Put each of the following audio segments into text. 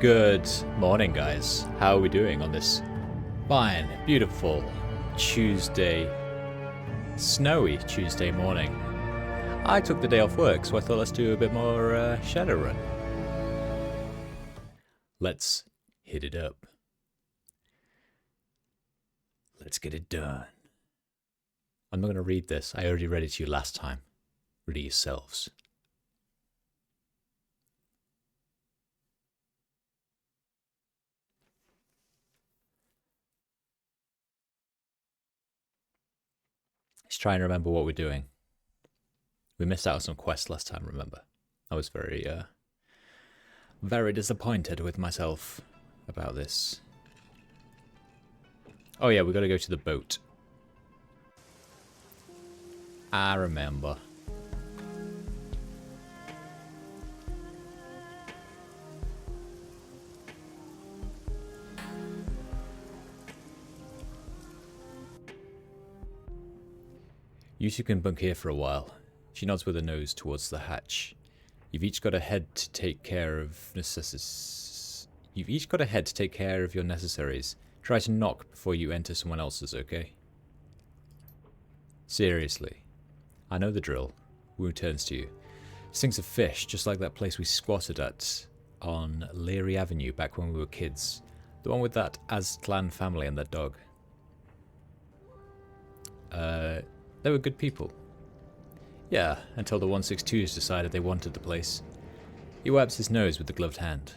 Good morning, guys. How are we doing on this fine, beautiful Tuesday, snowy Tuesday morning? I took the day off work, so I thought let's do a bit more Shadowrun. Let's hit it up. Let's get it done. I'm not going to read this. I already read it to you last time. Read it yourselves. Let's try and remember what we're doing. We missed out on some quests last time, remember? I was very disappointed with myself about this. Oh yeah, we got to go to the boat. I remember. You two can bunk here for a while. She nods with her nose towards the hatch. You've each got a head to take care of your necessaries. Try to knock before you enter someone else's, okay? Seriously. I know the drill. Wu turns to you. Stinks of fish, just like that place we squatted at on Leary Avenue back when we were kids. The one with that Aztlan family and their dog. They were good people. Yeah, until the 162s decided they wanted the place. He wipes his nose with the gloved hand.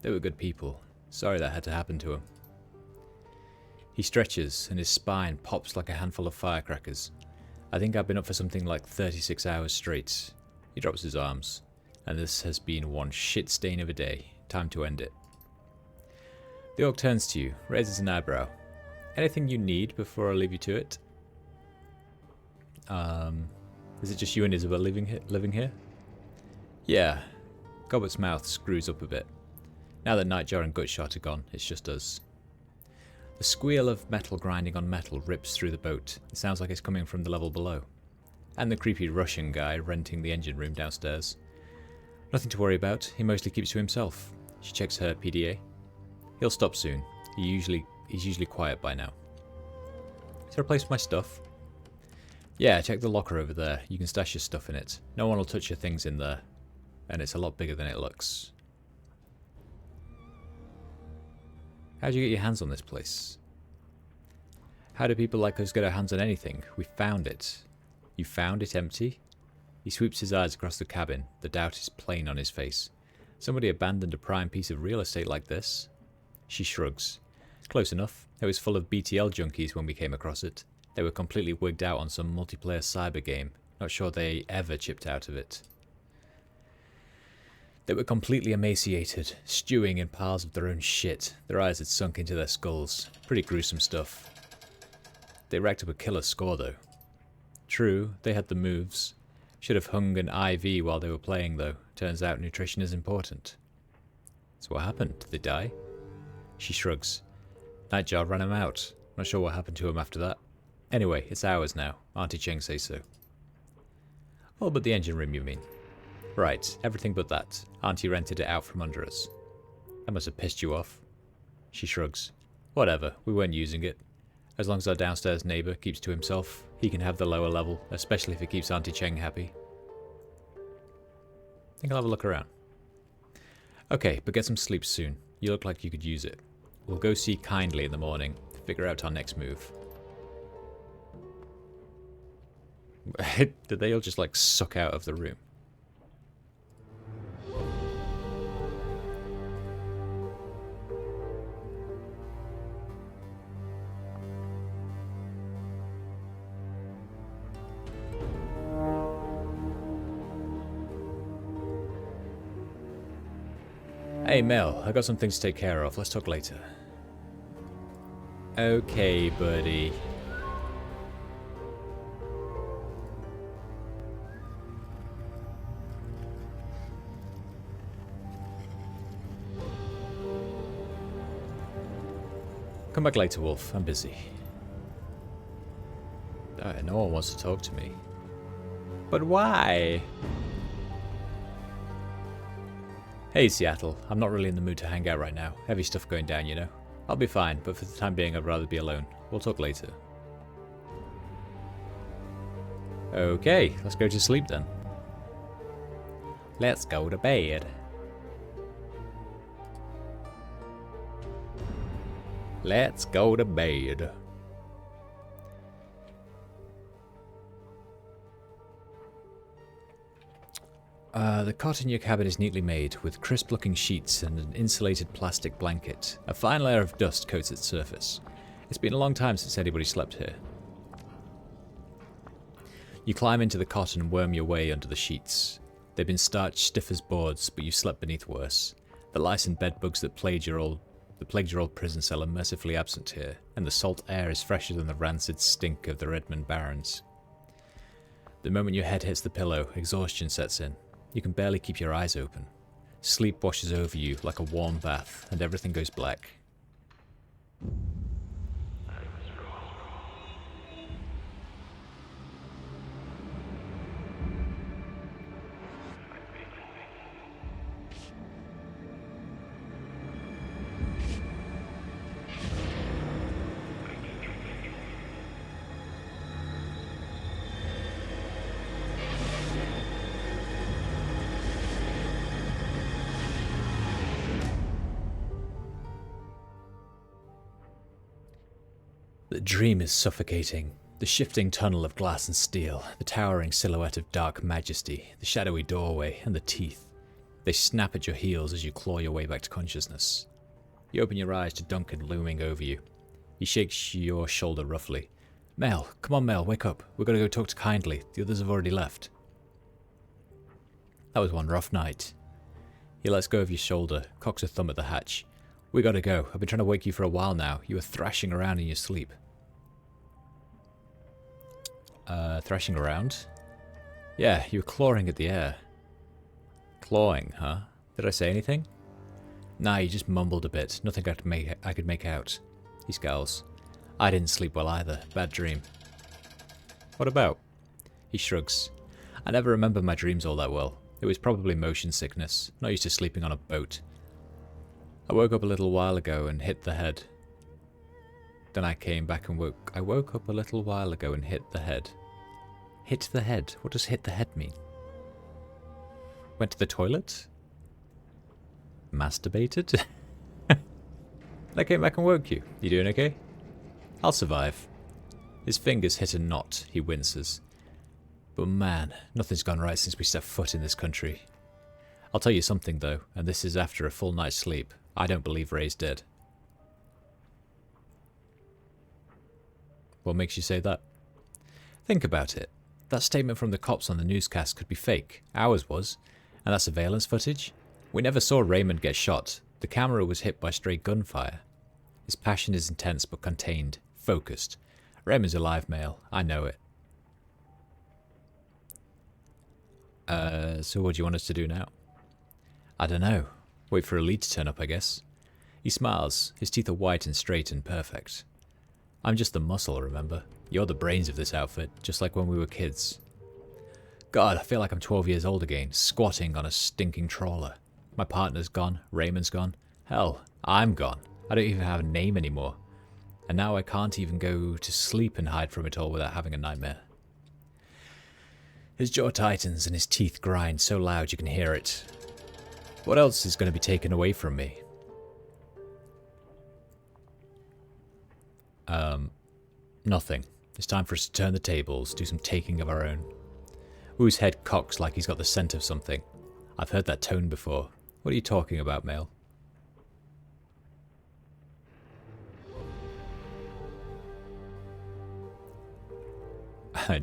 They were good people. Sorry that had to happen to him. He stretches, and his spine pops like a handful of firecrackers. I think I've been up for something like 36 hours straight. He drops his arms. And this has been one shit stain of a day. Time to end it. The orc turns to you, raises an eyebrow. Anything you need before I leave you to it? Is it just you and Isabel living here? Yeah. Gobbert's mouth screws up a bit. Now that Nightjar and Gutshot are gone, it's just us. The squeal of metal grinding on metal rips through the boat. It sounds like it's coming from the level below. And the creepy Russian guy renting the engine room downstairs. Nothing to worry about. He mostly keeps to himself. She checks her PDA. He'll stop soon. He's usually quiet by now. Is there a place for my stuff? Yeah, check the locker over there. You can stash your stuff in it. No one will touch your things in there. And it's a lot bigger than it looks. How'd you get your hands on this place? How do people like us get our hands on anything? We found it. You found it empty? He sweeps his eyes across the cabin. The doubt is plain on his face. Somebody abandoned a prime piece of real estate like this? She shrugs. Close enough. It was full of BTL junkies when we came across it. They were completely wigged out on some multiplayer cyber game. Not sure they ever chipped out of it. They were completely emaciated, stewing in piles of their own shit. Their eyes had sunk into their skulls. Pretty gruesome stuff. They racked up a killer score, though. True, they had the moves. Should have hung an IV while they were playing, though. Turns out nutrition is important. So what happened? Did they die? She shrugs. Nightjar ran him out. Not sure what happened to him after that. Anyway, it's ours now. Auntie Cheng says so. All but the engine room, you mean? Right, everything but that. Auntie rented it out from under us. That must have pissed you off. She shrugs. Whatever, we weren't using it. As long as our downstairs neighbour keeps to himself, he can have the lower level, especially if it keeps Auntie Cheng happy. I think I'll have a look around. Okay, but get some sleep soon. You look like you could use it. We'll go see Kindly in the morning to figure out our next move. Did they all just like suck out of the room? Hey Mel, I got some things to take care of. Let's talk later. Okay, buddy. Come back later, Wolf. I'm busy. No one wants to talk to me. But why? Hey Seattle, I'm not really in the mood to hang out right now. Heavy stuff going down, you know. I'll be fine, but for the time being I'd rather be alone. We'll talk later. Okay, let's go to sleep then. Let's go to bed. Let's go to bed. The cot in your cabin is neatly made, with crisp-looking sheets and an insulated plastic blanket. A fine layer of dust coats its surface. It's been a long time since anybody slept here. You climb into the cot and worm your way under the sheets. They've been starched stiff as boards, but you slept beneath worse. The lice and bedbugs that plagued your old prison cell are mercifully absent here, and the salt air is fresher than the rancid stink of the Redmond Barrens. The moment your head hits the pillow, exhaustion sets in. You can barely keep your eyes open. Sleep washes over you like a warm bath, and everything goes black. The dream is suffocating. The shifting tunnel of glass and steel, the towering silhouette of dark majesty, the shadowy doorway, and the teeth. They snap at your heels as you claw your way back to consciousness. You open your eyes to Duncan looming over you. He shakes your shoulder roughly. Mel, come on Mel, wake up. We're going to go talk to Kindly. The others have already left. That was one rough night. He lets go of your shoulder, cocks a thumb at the hatch. We gotta go. I've been trying to wake you for a while now. You were thrashing around in your sleep. Thrashing around? Yeah, you were clawing at the air. Clawing, huh? Did I say anything? Nah, you just mumbled a bit. Nothing I could make out. He scowls. I didn't sleep well either. Bad dream. What about? He shrugs. I never remember my dreams all that well. It was probably motion sickness. Not used to sleeping on a boat. I woke up a little while ago and hit the head. Then I came back and I woke up a little while ago and hit the head. Hit the head? What does hit the head mean? Went to the toilet? Masturbated? I came back and woke you. You doing okay? I'll survive. His fingers hit a knot. He winces. But man, nothing's gone right since we stepped foot in this country. I'll tell you something though, and this is after a full night's sleep. I don't believe Ray's dead. What makes you say that? Think about it. That statement from the cops on the newscast could be fake. Ours was. And that surveillance footage? We never saw Raymond get shot. The camera was hit by stray gunfire. His passion is intense but contained, focused. Raymond's a live male. I know it. So what do you want us to do now? I don't know. Wait for a lead to turn up, I guess. He smiles. His teeth are white and straight and perfect. I'm just the muscle, remember? You're the brains of this outfit, just like when we were kids. God, I feel like I'm 12 years old again, squatting on a stinking trawler. My partner's gone, Raymond's gone. Hell, I'm gone. I don't even have a name anymore. And now I can't even go to sleep and hide from it all without having a nightmare. His jaw tightens and his teeth grind so loud you can hear it. What else is going to be taken away from me? Nothing. It's time for us to turn the tables, do some taking of our own. Wu's head cocks like he's got the scent of something. I've heard that tone before. What are you talking about, Male?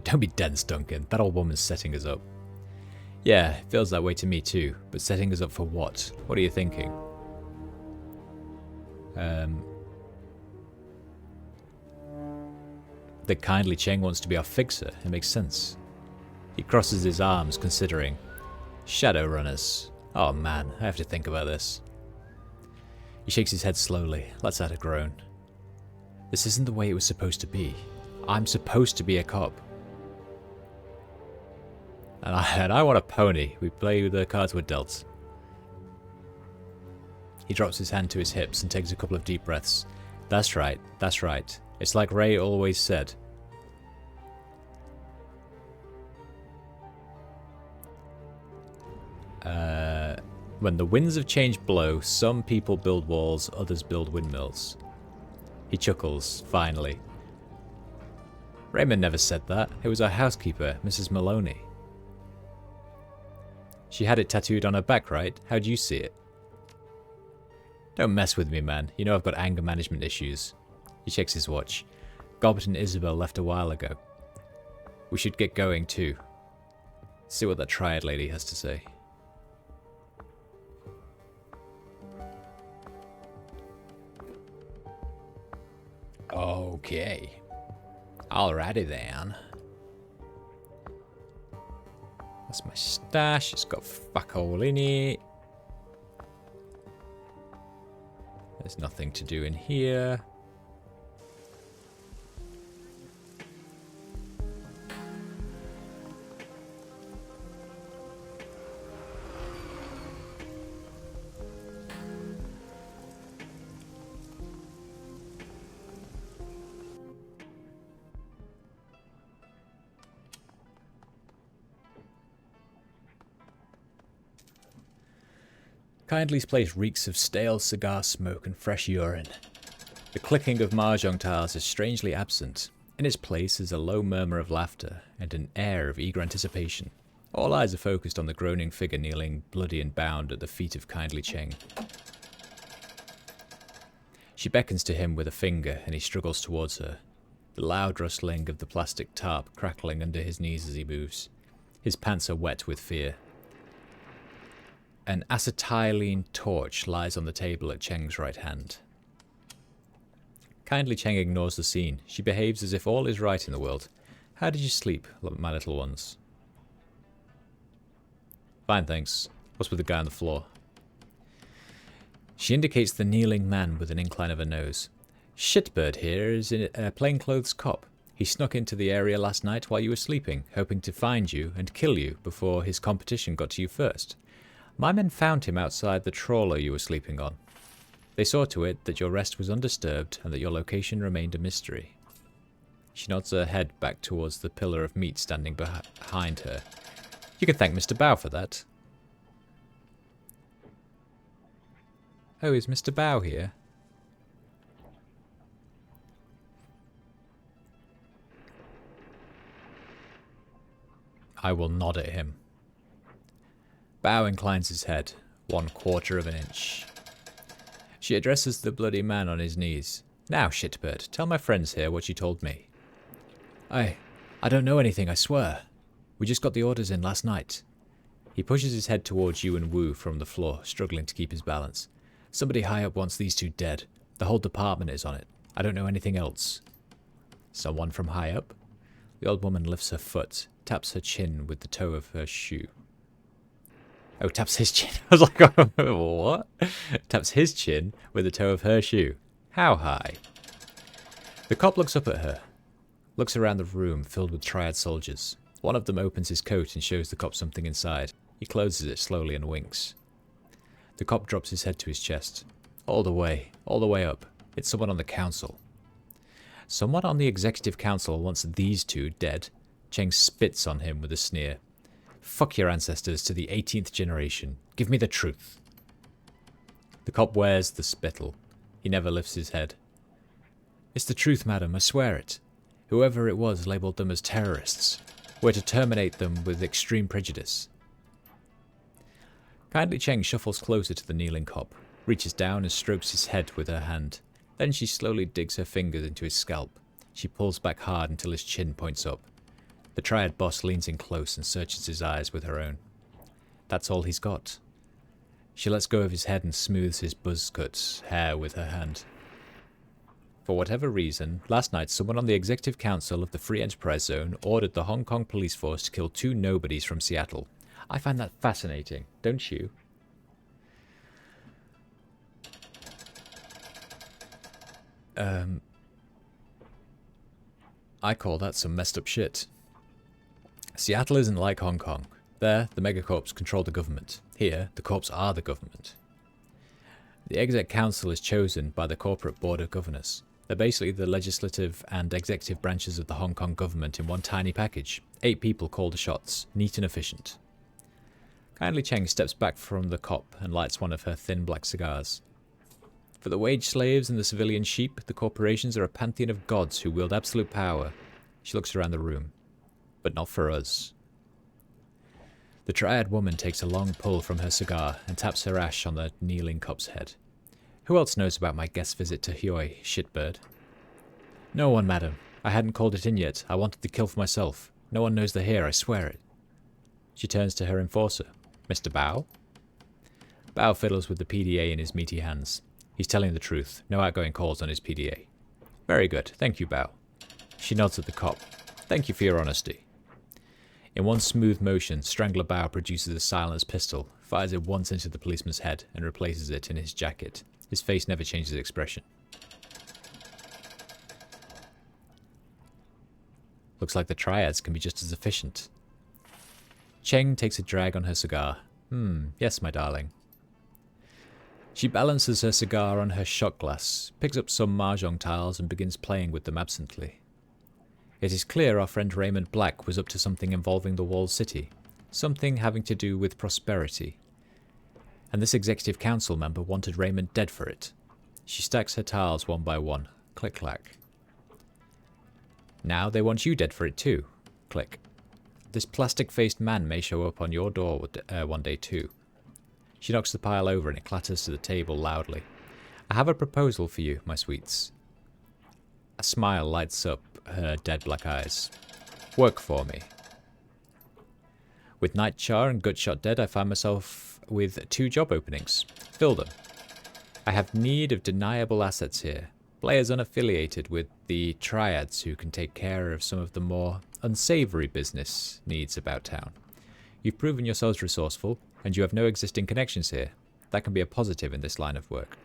Don't be dense, Duncan. That old woman's setting us up. Yeah, it feels that way to me too, but setting us up for what? What are you thinking? That Kindly Cheng wants to be our fixer. It makes sense. He crosses his arms, considering. Shadowrunners. Oh man, I have to think about this. He shakes his head slowly, lets out a groan. This isn't the way it was supposed to be. I'm supposed to be a cop. And I want a pony. We play with the cards we're dealt. He drops his hand to his hips and takes a couple of deep breaths. That's right, that's right. It's like Ray always said. When the winds of change blow, some people build walls, others build windmills. He chuckles, finally. Raymond never said that. It was our housekeeper, Mrs. Maloney. She had it tattooed on her back, right? How'd you see it? Don't mess with me, man. You know I've got anger management issues. He checks his watch. Gobbert and Isabel left a while ago. We should get going, too. See what that triad lady has to say. Okay. Alrighty then. That's my stash. It's got fuck all in it. There's nothing to do in here. Kindly's place reeks of stale cigar smoke and fresh urine. The clicking of mahjong tiles is strangely absent. In its place is a low murmur of laughter and an air of eager anticipation. All eyes are focused on the groaning figure kneeling, bloody and bound, at the feet of Kindly Cheng. She beckons to him with a finger, and he struggles towards her. The loud rustling of the plastic tarp crackling under his knees as he moves. His pants are wet with fear. An acetylene torch lies on the table at Cheng's right hand. Kindly Cheng ignores the scene. She behaves as if all is right in the world. How did you sleep, my little ones? Fine, thanks. What's with the guy on the floor? She indicates the kneeling man with an incline of her nose. Shitbird here is a plainclothes cop. He snuck into the area last night while you were sleeping, hoping to find you and kill you before his competition got to you first. My men found him outside the trawler you were sleeping on. They saw to it that your rest was undisturbed and that your location remained a mystery. She nods her head back towards the pillar of meat standing behind her. You can thank Mr. Bao for that. Oh, is Mr. Bao here? I will nod at him. Bao inclines his head, 1/4 of an inch. She addresses the bloody man on his knees. Now, shitbird, tell my friends here what you told me. I don't know anything, I swear. We just got the orders in last night. He pushes his head towards Yu and Wu from the floor, struggling to keep his balance. Somebody high up wants these two dead. The whole department is on it. I don't know anything else. Someone from high up? The old woman lifts her foot, taps her chin with the toe of her shoe. Oh, taps his chin. I was like, what? Taps his chin with the toe of her shoe. How high? The cop looks up at her. Looks around the room filled with triad soldiers. One of them opens his coat and shows the cop something inside. He closes it slowly and winks. The cop drops his head to his chest. All the way up. It's someone on the council. Someone on the executive council wants these two dead. Cheng spits on him with a sneer. Fuck your ancestors to the 18th generation. Give me the truth. The cop wears the spittle. He never lifts his head. It's the truth, madam, I swear it. Whoever it was labelled them as terrorists. We're to terminate them with extreme prejudice. Kindly Cheng shuffles closer to the kneeling cop, reaches down and strokes his head with her hand. Then she slowly digs her fingers into his scalp. She pulls back hard until his chin points up. The triad boss leans in close and searches his eyes with her own. That's all he's got. She lets go of his head and smooths his buzz-cut hair with her hand. For whatever reason, last night someone on the Executive Council of the Free Enterprise Zone ordered the Hong Kong police force to kill 2 nobodies from Seattle. I find that fascinating, don't you? I call that some messed up shit. Seattle isn't like Hong Kong. There, the megacorps control the government. Here, the corps are the government. The Exec Council is chosen by the Corporate Board of Governors. They're basically the legislative and executive branches of the Hong Kong government in one tiny package. 8 people call the shots, neat and efficient. Kindly Cheng steps back from the cop and lights one of her thin black cigars. For the wage slaves and the civilian sheep, the corporations are a pantheon of gods who wield absolute power. She looks around the room. But not for us. The Triad woman takes a long pull from her cigar and taps her ash on the kneeling cop's head. Who else knows about my guest visit to Heoi, shitbird? No one, madam. I hadn't called it in yet. I wanted the kill for myself. No one knows they're here, I swear it. She turns to her enforcer. Mr. Bao? Bao fiddles with the PDA in his meaty hands. He's telling the truth. No outgoing calls on his PDA. Very good. Thank you, Bao. She nods at the cop. Thank you for your honesty. In one smooth motion, Strangler Bao produces a silenced pistol, fires it once into the policeman's head, and replaces it in his jacket. His face never changes expression. Looks like the triads can be just as efficient. Cheng takes a drag on her cigar. Yes, my darling. She balances her cigar on her shot glass, picks up some mahjong tiles and begins playing with them absently. It is clear our friend Raymond Black was up to something involving the walled city, something having to do with prosperity. And this executive council member wanted Raymond dead for it. She stacks her tiles one by one. Click-clack. Now they want you dead for it too. Click. This plastic-faced man may show up on your door one day too. She knocks the pile over and it clatters to the table loudly. I have a proposal for you, my sweets. A smile lights up her dead black eyes. Work for me. With Nightchar and Gutshot dead, I find myself with 2 job openings. Fill them. I have need of deniable assets here. Players unaffiliated with the triads who can take care of some of the more unsavory business needs about town. You've proven yourselves resourceful, and you have no existing connections here. That can be a positive in this line of work.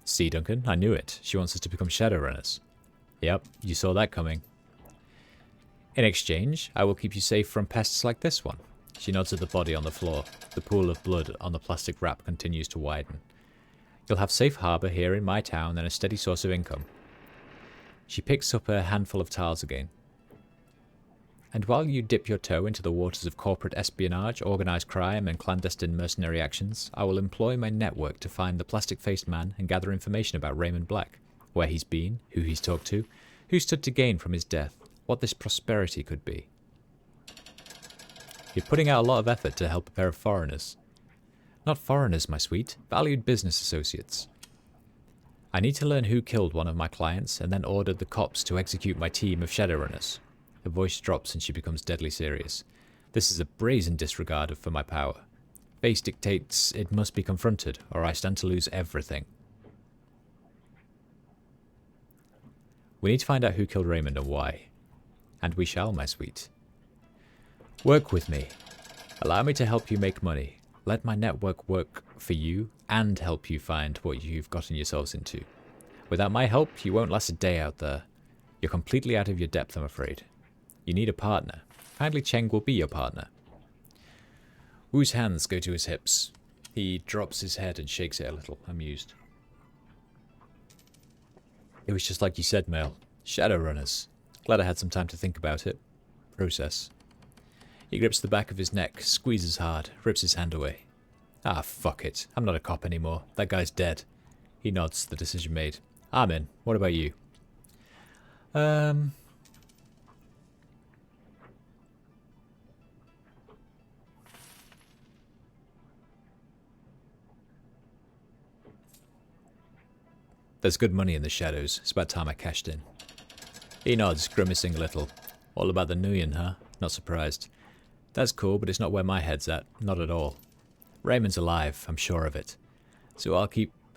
See, Duncan, I knew it. She wants us to become Shadowrunners. Yep, you saw that coming. In exchange, I will keep you safe from pests like this one. She nods at the body on the floor. The pool of blood on the plastic wrap continues to widen. You'll have safe harbour here in my town and a steady source of income. She picks up a handful of tiles again. And while you dip your toe into the waters of corporate espionage, organised crime and clandestine mercenary actions, I will employ my network to find the plastic-faced man and gather information about Raymond Black, where he's been, who he's talked to, who stood to gain from his death, what this prosperity could be. You're putting out a lot of effort to help a pair of foreigners. Not foreigners, my sweet, valued business associates. I need to learn who killed one of my clients and then ordered the cops to execute my team of Shadowrunners. Her voice drops and she becomes deadly serious. This is a brazen disregard for my power. Face dictates it must be confronted, or I stand to lose everything. We need to find out who killed Raymond and why. And we shall, my sweet. Work with me. Allow me to help you make money. Let my network work for you and help you find what you've gotten yourselves into. Without my help, you won't last a day out there. You're completely out of your depth, I'm afraid. You need a partner. Kindly Cheng will be your partner. Wu's hands go to his hips. He drops his head and shakes it a little, amused. It was just like you said, Mel. Shadowrunners. Glad I had some time to think about it. Process. He grips the back of his neck, squeezes hard, rips his hand away. Ah, fuck it. I'm not a cop anymore. That guy's dead. He nods, the decision made. I'm in. What about you? There's good money in the shadows. It's about time I cashed in. He nods, grimacing a little. All about the Nguyen, huh? Not surprised. That's cool, but it's not where my head's at. Not at all. Raymond's alive, I'm sure of it. So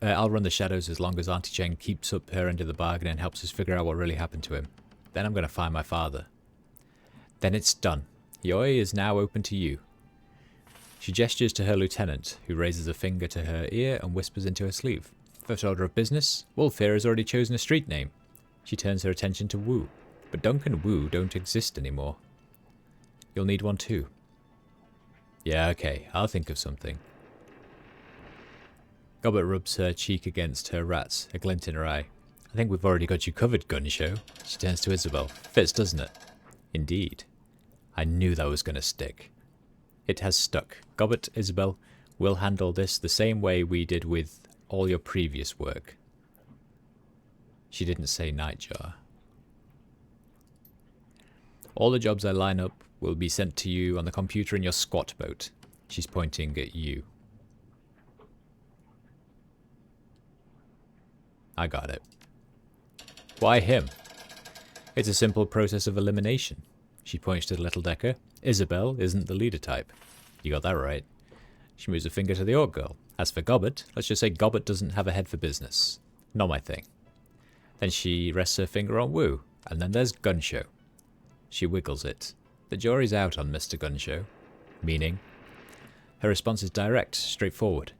I'll run the shadows as long as Auntie Cheng keeps up her end of the bargain and helps us figure out what really happened to him. Then I'm going to find my father. Then it's done. Heoi is now open to you. She gestures to her lieutenant, who raises a finger to her ear and whispers into her sleeve. First order of business, Wolf here has already chosen a street name. She turns her attention to Wu, but Duncan and Wu don't exist anymore. You'll need one too. Yeah, okay, I'll think of something. Gobbet rubs her cheek against her rat, a glint in her eye. I think we've already got you covered, Gunshow. She turns to Isabel. Fits, doesn't it? Indeed. I knew that was going to stick. It has stuck. Gobbet, Isabel, we'll handle this the same way we did with all your previous work. She didn't say Nightjar. All the jobs I line up will be sent to you on the computer in your squat boat. She's pointing at you. I got it. Why him? It's a simple process of elimination. She points to the little decker. Isabel isn't the leader type. You got that right. She moves a finger to the orc girl. As for Gobbet, let's just say Gobbet doesn't have a head for business. Not my thing. Then she rests her finger on Wu, and then there's Gunshow. She wiggles it. The jury's out on Mr. Gunshow. Meaning? Her response is direct, straightforward.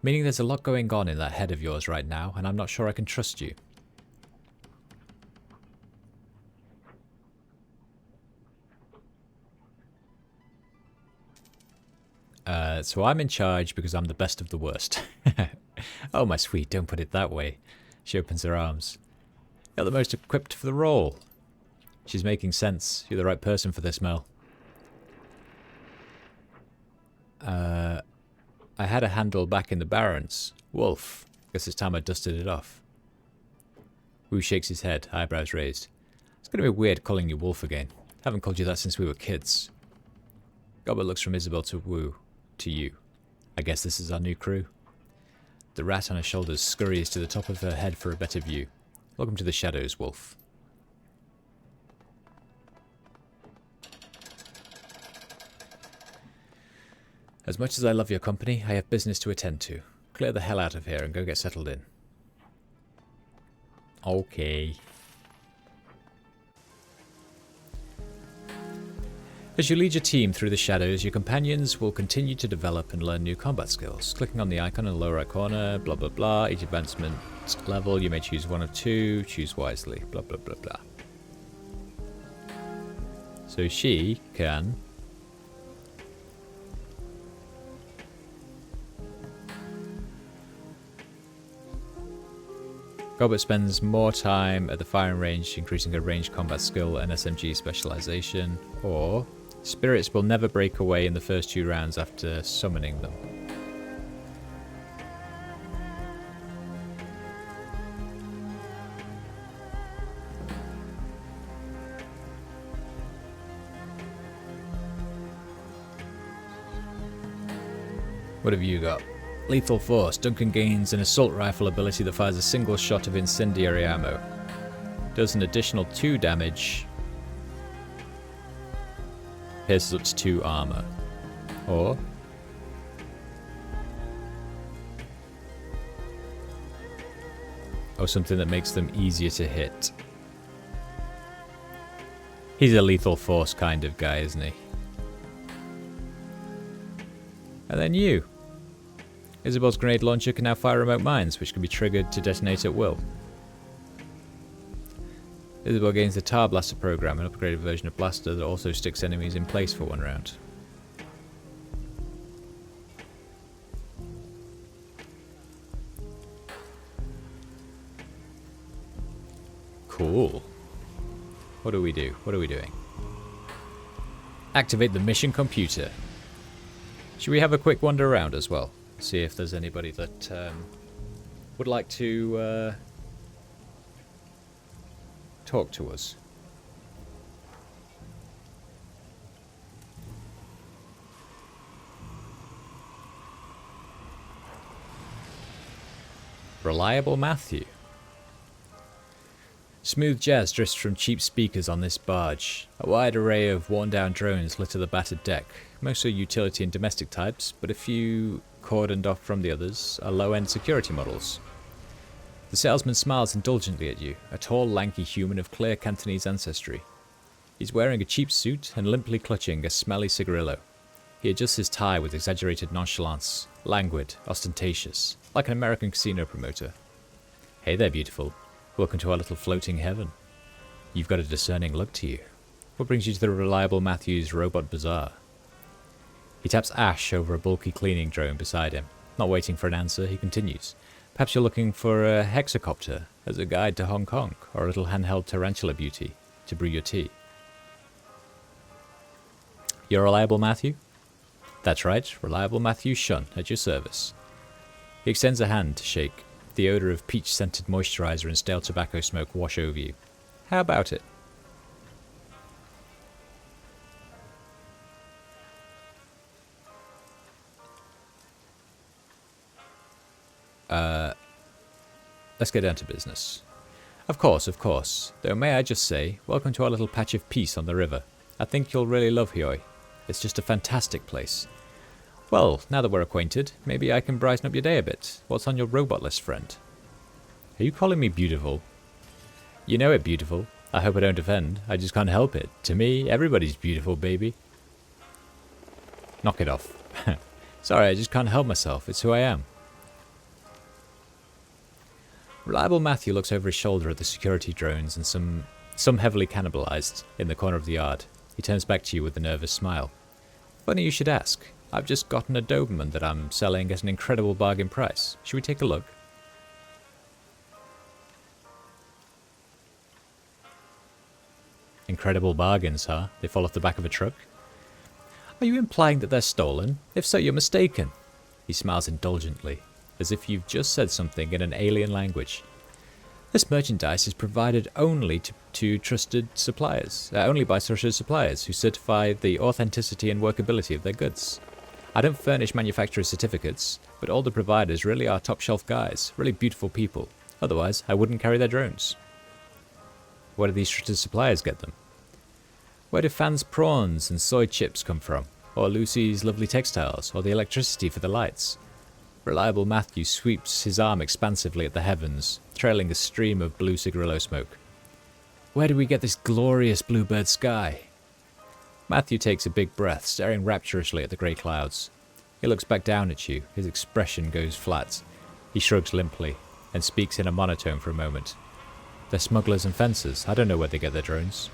Meaning there's a lot going on in that head of yours right now, and I'm not sure I can trust you. So I'm in charge because I'm the best of the worst. Oh, my sweet, don't put it that way. She opens her arms. You're the most equipped for the role. She's making sense. You're the right person for this, Mel. I had a handle back in the Barrens. Wolf. Guess it's time I dusted it off. Wu shakes his head, eyebrows raised. It's going to be weird calling you Wolf again. Haven't called you that since we were kids. Gobbet looks from Isabel to Wu. To you. I guess this is our new crew. The rat on her shoulders scurries to the top of her head for a better view. Welcome to the shadows, Wolf. As much as I love your company, I have business to attend to. Clear the hell out of here and go get settled in. Okay. As you lead your team through the shadows, your companions will continue to develop and learn new combat skills. Clicking on the icon in the lower right corner, blah blah blah, each advancement level you may choose one of two, choose wisely, blah blah blah blah. So she can... Gobbet spends more time at the firing range, increasing her ranged combat skill and SMG specialization, or... Spirits will never break away in the first 2 rounds after summoning them. What have you got? Lethal Force. Duncan gains an assault rifle ability that fires a single shot of incendiary ammo. Does an additional 2 damage. Pierces up to 2 armor. Or... something that makes them easier to hit. He's a lethal force kind of guy, isn't he? And then you. Isabel's grenade launcher can now fire remote mines, which can be triggered to detonate at will. Isabel gains the Tar Blaster program, an upgraded version of Blaster that also sticks enemies in place for 1 round. Cool. What do we do? What are we doing? Activate the mission computer. Should we have a quick wander around as well? See if there's anybody that would like to talk to us. Reliable Matthew. Smooth jazz drifts from cheap speakers on this barge. A wide array of worn-down drones litter the battered deck. Most are utility and domestic types, but a few, cordoned off from the others, are low-end security models. The salesman smiles indulgently at you, a tall, lanky human of clear Cantonese ancestry. He's wearing a cheap suit and limply clutching a smelly cigarillo. He adjusts his tie with exaggerated nonchalance, languid, ostentatious, like an American casino promoter. Hey there, beautiful. Welcome to our little floating heaven. You've got a discerning look to you. What brings you to the Reliable Matthews Robot Bazaar? He taps Ash over a bulky cleaning drone beside him. Not waiting for an answer, he continues. Perhaps you're looking for a hexacopter as a guide to Hong Kong, or a little handheld tarantula beauty to brew your tea. You're reliable Matthew? That's right, reliable Matthew Shun at your service. He extends a hand to shake. The odour of peach-scented moisturiser and stale tobacco smoke wash over you. How about it? Let's get down to business. Of course. Though may I just say, welcome to our little patch of peace on the river. I think you'll really love Heoi. It's just a fantastic place. Well, now that we're acquainted, maybe I can brighten up your day a bit. What's on your robot list, friend? Are you calling me beautiful? You know it, beautiful. I hope I don't offend. I just can't help it. To me, everybody's beautiful, baby. Knock it off. Sorry, I just can't help myself. It's who I am. Reliable Matthew looks over his shoulder at the security drones and some heavily cannibalized in the corner of the yard. He turns back to you with a nervous smile. Funny you should ask. I've just gotten a Doberman that I'm selling at an incredible bargain price. Should we take a look? Incredible bargains, huh? They fall off the back of a truck? Are you implying that they're stolen? If so, you're mistaken. He smiles indulgently, as if you've just said something in an alien language. This merchandise is provided only to trusted suppliers, only by trusted suppliers who certify the authenticity and workability of their goods. I don't furnish manufacturer certificates, but all the providers really are top-shelf guys, really beautiful people. Otherwise, I wouldn't carry their drones. Where do these trusted suppliers get them? Where do Fan's prawns and soy chips come from? Or Lucy's lovely textiles? Or the electricity for the lights? Reliable Matthew sweeps his arm expansively at the heavens, trailing a stream of blue cigarillo smoke. Where do we get this glorious bluebird sky? Matthew takes a big breath, staring rapturously at the grey clouds. He looks back down at you, his expression goes flat. He shrugs limply, and speaks in a monotone for a moment. They're smugglers and fencers. I don't know where they get their drones.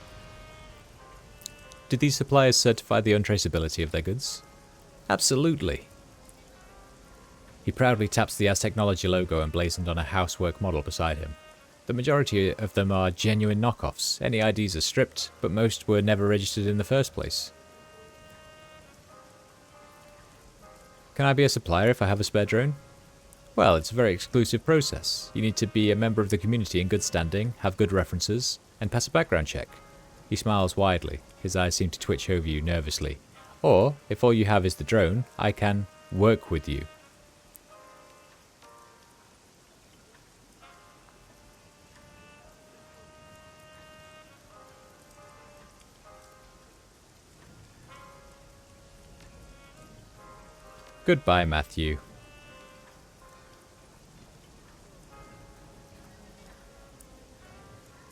Did these suppliers certify the untraceability of their goods? Absolutely. He proudly taps the Aztechnology logo emblazoned on a housework model beside him. The majority of them are genuine knockoffs. Any IDs are stripped, but most were never registered in the first place. Can I be a supplier if I have a spare drone? Well, it's a very exclusive process. You need to be a member of the community in good standing, have good references, and pass a background check. He smiles widely. His eyes seem to twitch over you nervously. Or, if all you have is the drone, I can work with you. Goodbye, Matthew.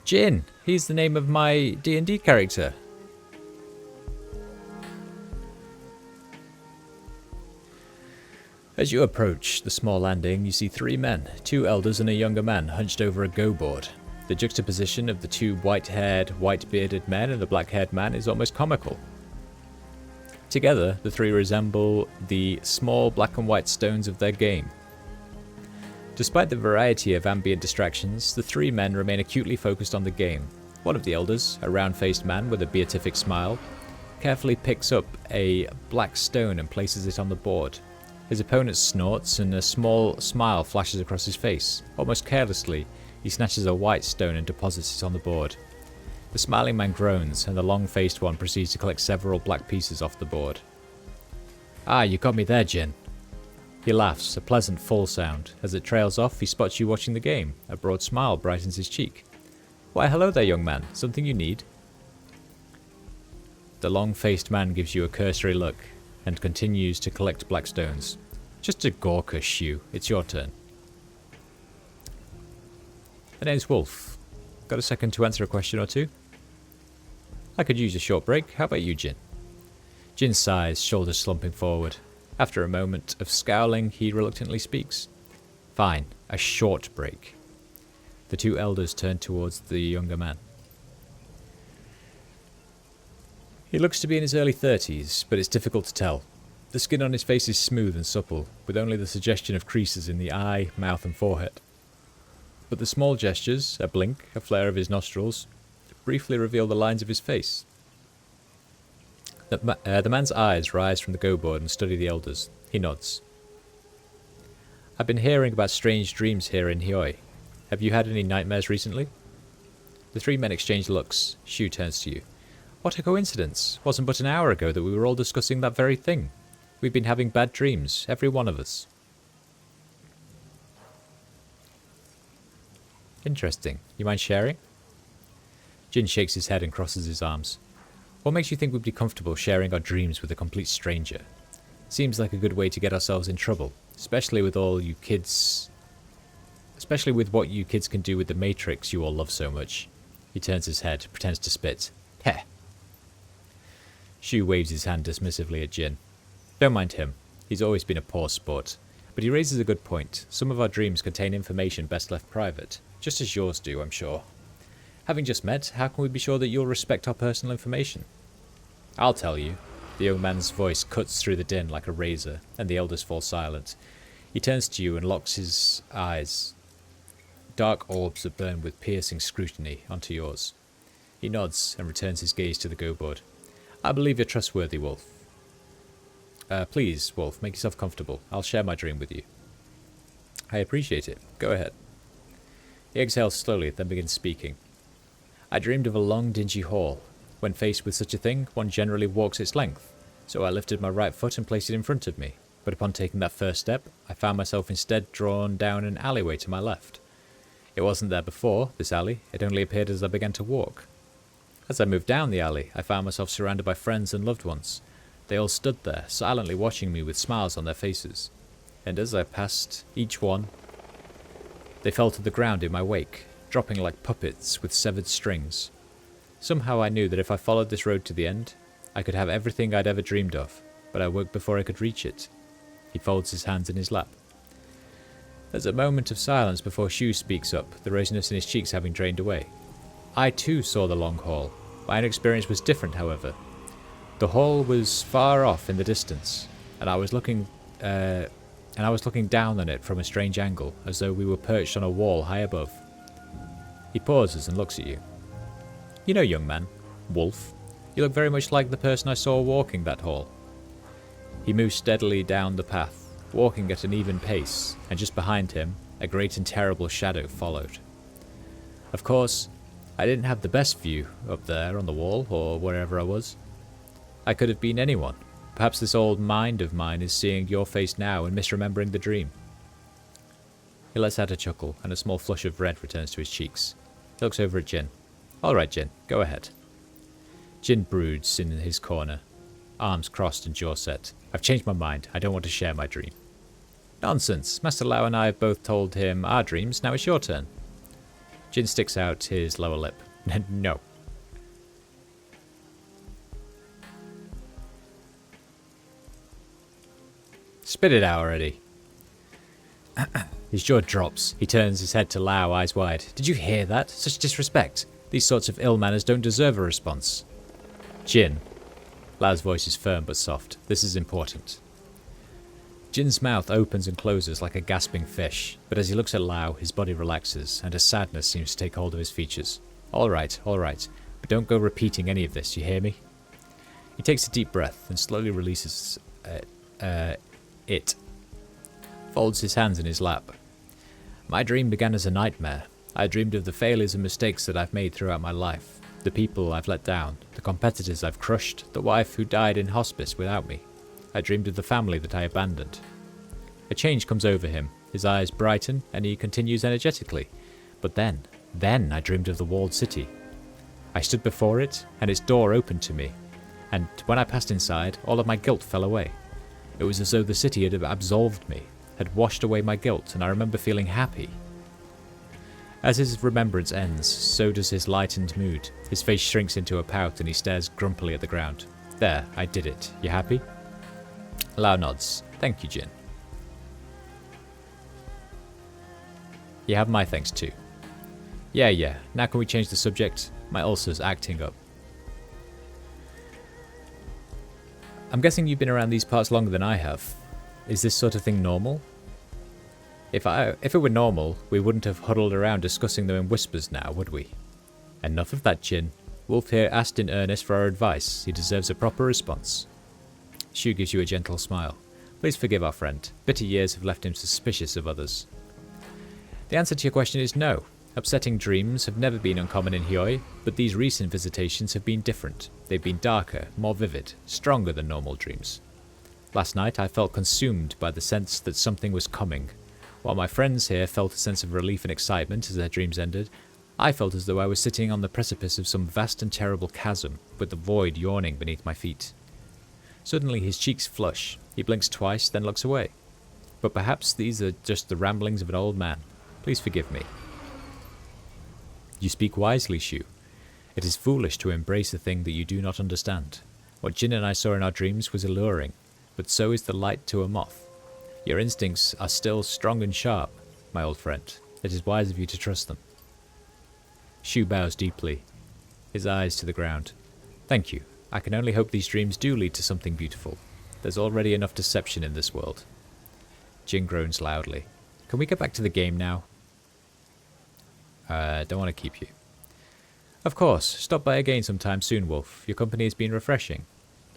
Jin, he's the name of my D&D character. As you approach the small landing, you see 3 men, 2 elders and a younger man hunched over a go-board. The juxtaposition of the 2 white-haired, white-bearded men and the black-haired man is almost comical. Together, the 3 resemble the small black and white stones of their game. Despite the variety of ambient distractions, the 3 men remain acutely focused on the game. One of the elders, a round-faced man with a beatific smile, carefully picks up a black stone and places it on the board. His opponent snorts and a small smile flashes across his face. Almost carelessly, he snatches a white stone and deposits it on the board. The smiling man groans, and the long-faced one proceeds to collect several black pieces off the board. Ah, you got me there, Jin. He laughs, a pleasant full sound. As it trails off, he spots you watching the game. A broad smile brightens his cheek. Why, hello there, young man. Something you need? The long-faced man gives you a cursory look, and continues to collect black stones. Just a gawkish you. It's your turn. The name's Wolf. Got a second to answer a question or two? I could use a short break. How about you, Jin? Jin sighs, shoulders slumping forward. After a moment of scowling, he reluctantly speaks. Fine, a short break. The 2 elders turn towards the younger man. He looks to be in his early 30s, but it's difficult to tell. The skin on his face is smooth and supple, with only the suggestion of creases in the eye, mouth and forehead. But the small gestures, a blink, a flare of his nostrils, briefly reveal the lines of his face. The man's eyes rise from the go-board and study the elders. He nods. I've been hearing about strange dreams here in Heoi. Have you had any nightmares recently? The three men exchange looks. Shu turns to you. What a coincidence. Wasn't but an hour ago that we were all discussing that very thing. We've been having bad dreams, every one of us. Interesting. You mind sharing? Jin shakes his head and crosses his arms. What makes you think we'd be comfortable sharing our dreams with a complete stranger? Seems like a good way to get ourselves in trouble, especially with what you kids can do with the Matrix you all love so much. He turns his head, pretends to spit. Heh. Shu waves his hand dismissively at Jin. Don't mind him. He's always been a poor sport. But he raises a good point. Some of our dreams contain information best left private. Just as yours do, I'm sure. Having just met, how can we be sure that you'll respect our personal information? I'll tell you. The young man's voice cuts through the din like a razor, and the elders fall silent. He turns to you and locks his eyes, dark orbs that burn with piercing scrutiny, onto yours. He nods and returns his gaze to the go-board. I believe you're trustworthy, Wolf. Please, Wolf, make yourself comfortable. I'll share my dream with you. I appreciate it. Go ahead. He exhales slowly, then begins speaking. I dreamed of a long, dingy hall. When faced with such a thing, one generally walks its length. So I lifted my right foot and placed it in front of me. But upon taking that first step, I found myself instead drawn down an alleyway to my left. It wasn't there before, this alley. It only appeared as I began to walk. As I moved down the alley, I found myself surrounded by friends and loved ones. They all stood there, silently watching me with smiles on their faces. And as I passed each one, they fell to the ground in my wake, dropping like puppets with severed strings. Somehow I knew that if I followed this road to the end, I could have everything I'd ever dreamed of, but I woke before I could reach it. He folds his hands in his lap. There's a moment of silence before Shu speaks up, the rosiness in his cheeks having drained away. I too saw the long hall. My own experience was different, however. The hall was far off in the distance, and I was looking down on it from a strange angle, as though we were perched on a wall high above. He pauses and looks at you. You know, young man, Wolf, you look very much like the person I saw walking that hall. He moves steadily down the path, walking at an even pace, and just behind him, a great and terrible shadow followed. Of course, I didn't have the best view up there on the wall, or wherever I was. I could have been anyone. Perhaps this old mind of mine is seeing your face now and misremembering the dream. He lets out a chuckle, and a small flush of red returns to his cheeks. He looks over at Jin. All right, Jin, go ahead. Jin broods in his corner, arms crossed and jaw set. I've changed my mind. I don't want to share my dream. Nonsense. Master Lau and I have both told him our dreams. Now it's your turn. Jin sticks out his lower lip. No. Spit it out already. His jaw drops. He turns his head to Lau, eyes wide. Did you hear that? Such disrespect. These sorts of ill manners don't deserve a response. Jin. Lau's voice is firm but soft. This is important. Jin's mouth opens and closes like a gasping fish, but as he looks at Lau, his body relaxes, and a sadness seems to take hold of his features. All right, but don't go repeating any of this, you hear me? He takes a deep breath and slowly releases it. Folds his hands in his lap. My dream began as a nightmare. I dreamed of the failures and mistakes that I've made throughout my life, the people I've let down, the competitors I've crushed, the wife who died in hospice without me. I dreamed of the family that I abandoned. A change comes over him. His eyes brighten, and he continues energetically. But then I dreamed of the walled city. I stood before it, and its door opened to me. And when I passed inside, all of my guilt fell away. It was as though the city had absolved me, had washed away my guilt, and I remember feeling happy. As his remembrance ends, so does his lightened mood. His face shrinks into a pout, and he stares grumpily at the ground. There, I did it. You happy? Lau nods. Thank you, Jin. You have my thanks too. Yeah. Now can we change the subject? My ulcer's acting up. I'm guessing you've been around these parts longer than I have. Is this sort of thing normal? If it were normal, we wouldn't have huddled around discussing them in whispers now, would we? Enough of that, Jin. Wolf here asked in earnest for our advice. He deserves a proper response. Shu gives you a gentle smile. Please forgive our friend. Bitter years have left him suspicious of others. The answer to your question is no. Upsetting dreams have never been uncommon in Heoi, but these recent visitations have been different. They've been darker, more vivid, stronger than normal dreams. Last night I felt consumed by the sense that something was coming. While my friends here felt a sense of relief and excitement as their dreams ended, I felt as though I was sitting on the precipice of some vast and terrible chasm, with the void yawning beneath my feet. Suddenly his cheeks flush. He blinks twice, then looks away. But perhaps these are just the ramblings of an old man. Please forgive me. You speak wisely, Shu. It is foolish to embrace a thing that you do not understand. What Jin and I saw in our dreams was alluring, but so is the light to a moth. Your instincts are still strong and sharp, my old friend. It is wise of you to trust them. Shu bows deeply, his eyes to the ground. Thank you. I can only hope these dreams do lead to something beautiful. There's already enough deception in this world. Jin groans loudly. Can we get back to the game now? Don't want to keep you. Of course. Stop by again sometime soon, Wolf. Your company has been refreshing.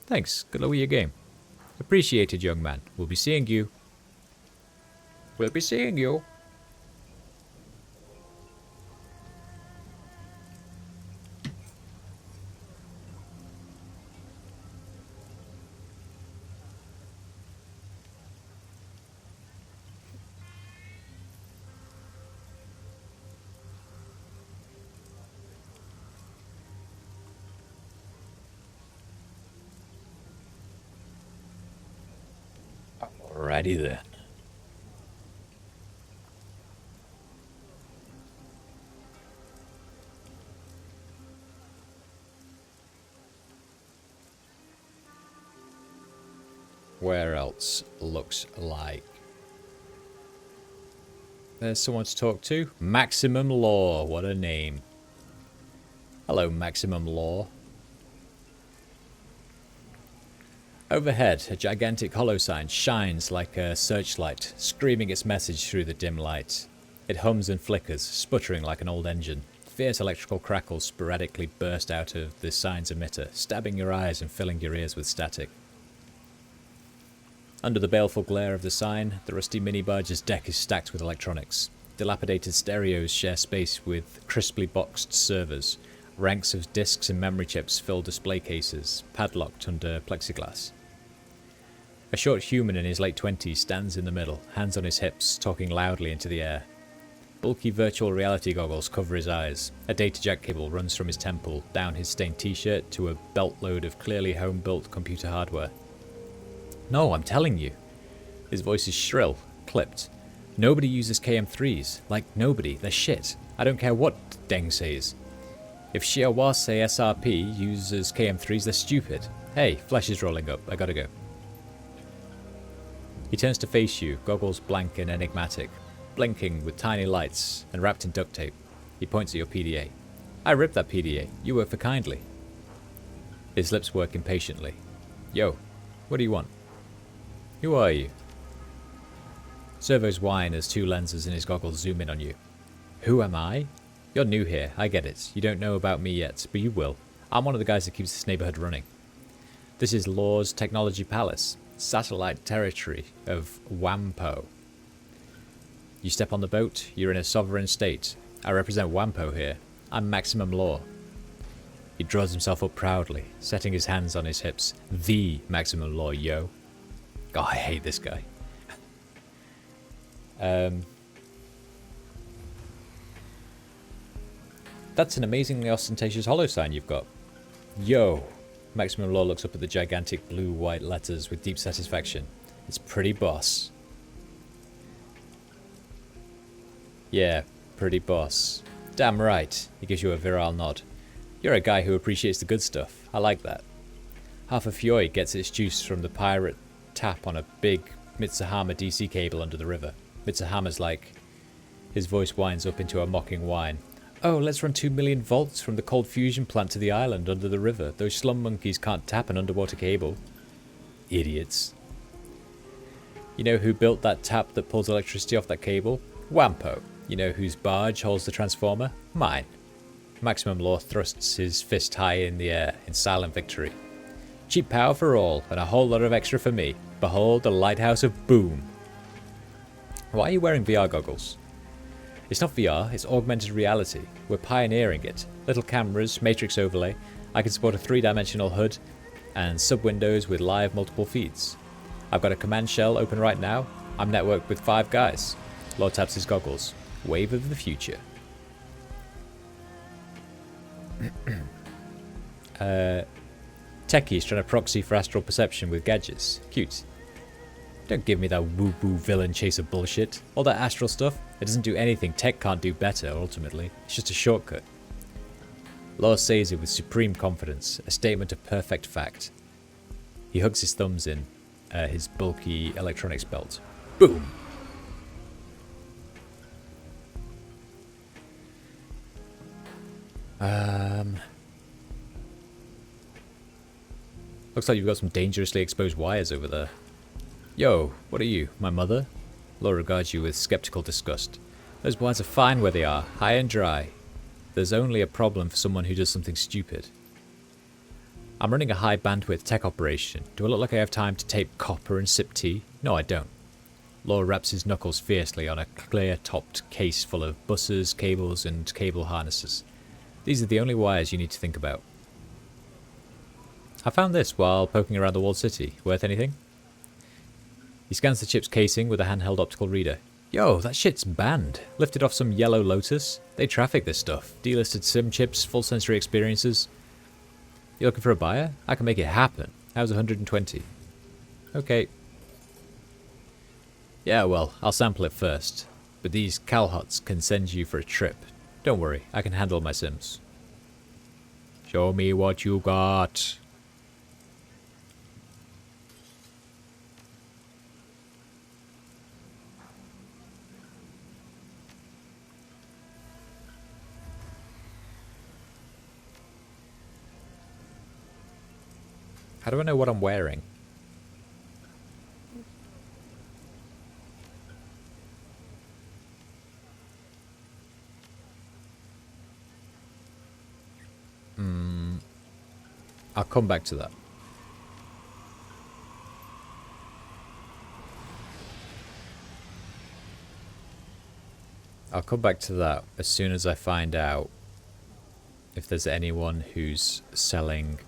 Thanks. Good luck with your game. Appreciated, young man. We'll be seeing you. We'll be seeing you. Alrighty then. Where else looks like? There's someone to talk to. Maximum Law. What a name. Hello, Maximum Law. Overhead, a gigantic hollow sign shines like a searchlight, screaming its message through the dim light. It hums and flickers, sputtering like an old engine. Fierce electrical crackles sporadically burst out of the sign's emitter, stabbing your eyes and filling your ears with static. Under the baleful glare of the sign, the rusty mini-barge's deck is stacked with electronics. Dilapidated stereos share space with crisply boxed servers. Ranks of disks and memory chips fill display cases, padlocked under plexiglass. A short human in his late 20s stands in the middle, hands on his hips, talking loudly into the air. Bulky virtual reality goggles cover his eyes. A data jack cable runs from his temple, down his stained t-shirt to a belt load of clearly home-built computer hardware. No, I'm telling you. His voice is shrill, clipped. Nobody uses KM3s. Like, nobody. They're shit. I don't care what Deng says. If Shiawase SRP uses KM3s, they're stupid. Hey, flesh is rolling up. I gotta go. He turns to face you, goggles blank and enigmatic, blinking with tiny lights and wrapped in duct tape. He points at your PDA. I ripped that PDA. You work for Kindly. His lips work impatiently. Yo, what do you want? Who are you? Servos whine as two lenses in his goggles zoom in on you. Who am I? You're new here, I get it. You don't know about me yet, but you will. I'm one of the guys that keeps this neighborhood running. This is Law's Technology Palace, satellite territory of Wampo. You step on the boat, you're in a sovereign state. I represent Wampo here. I'm Maximum Law. He draws himself up proudly, setting his hands on his hips. The Maximum Law, yo. Oh, I hate this guy. That's an amazingly ostentatious hollow sign you've got. Yo. Maximum Law looks up at the gigantic blue-white letters with deep satisfaction. It's pretty boss. Yeah, pretty boss. Damn right. He gives you a virile nod. You're a guy who appreciates the good stuff. I like that. Half of Heoi gets its juice from the pirate tap on a big Mitsuhama DC cable under the river. Mitsuhama's like... His voice winds up into a mocking whine. Oh, let's run 2 million volts from the cold fusion plant to the island under the river. Those slum monkeys can't tap an underwater cable. Idiots. You know who built that tap that pulls electricity off that cable? Wampo. You know whose barge holds the transformer? Mine. Maximum Law thrusts his fist high in the air in silent victory. Cheap power for all, and a whole lot of extra for me. Behold the lighthouse of Boom. Why are you wearing VR goggles? It's not VR, it's augmented reality. We're pioneering it. Little cameras, matrix overlay. I can support a 3-dimensional HUD and sub-windows with live multiple feeds. I've got a command shell open right now. I'm networked with 5 guys. Law taps his goggles. Wave of the future. Techies trying to proxy for astral perception with gadgets. Cute. Don't give me that woo-woo villain chaser bullshit. All that astral stuff, it doesn't do anything tech can't do better, ultimately. It's just a shortcut. Law says it with supreme confidence, a statement of perfect fact. He hugs his thumbs in his bulky electronics belt. Boom! Looks like you've got some dangerously exposed wires over there. Yo, what are you, my mother? Law regards you with skeptical disgust. Those wires are fine where they are, high and dry. There's only a problem for someone who does something stupid. I'm running a high bandwidth tech operation. Do I look like I have time to tape copper and sip tea? No, I don't. Law wraps his knuckles fiercely on a clear-topped case full of buses, cables, and cable harnesses. These are the only wires you need to think about. I found this while poking around the walled city. Worth anything? He scans the chip's casing with a handheld optical reader. Yo, that shit's banned. Lifted off some yellow Lotus. They traffic this stuff. Delisted sim chips, full sensory experiences. You looking for a buyer? I can make it happen. How's 120? Okay. Yeah, well, I'll sample it first. But these Calhots can send you for a trip. Don't worry, I can handle my sims. Show me what you got. How do I know what I'm wearing? I'll come back to that. I'll come back to that as soon as I find out if there's anyone who's selling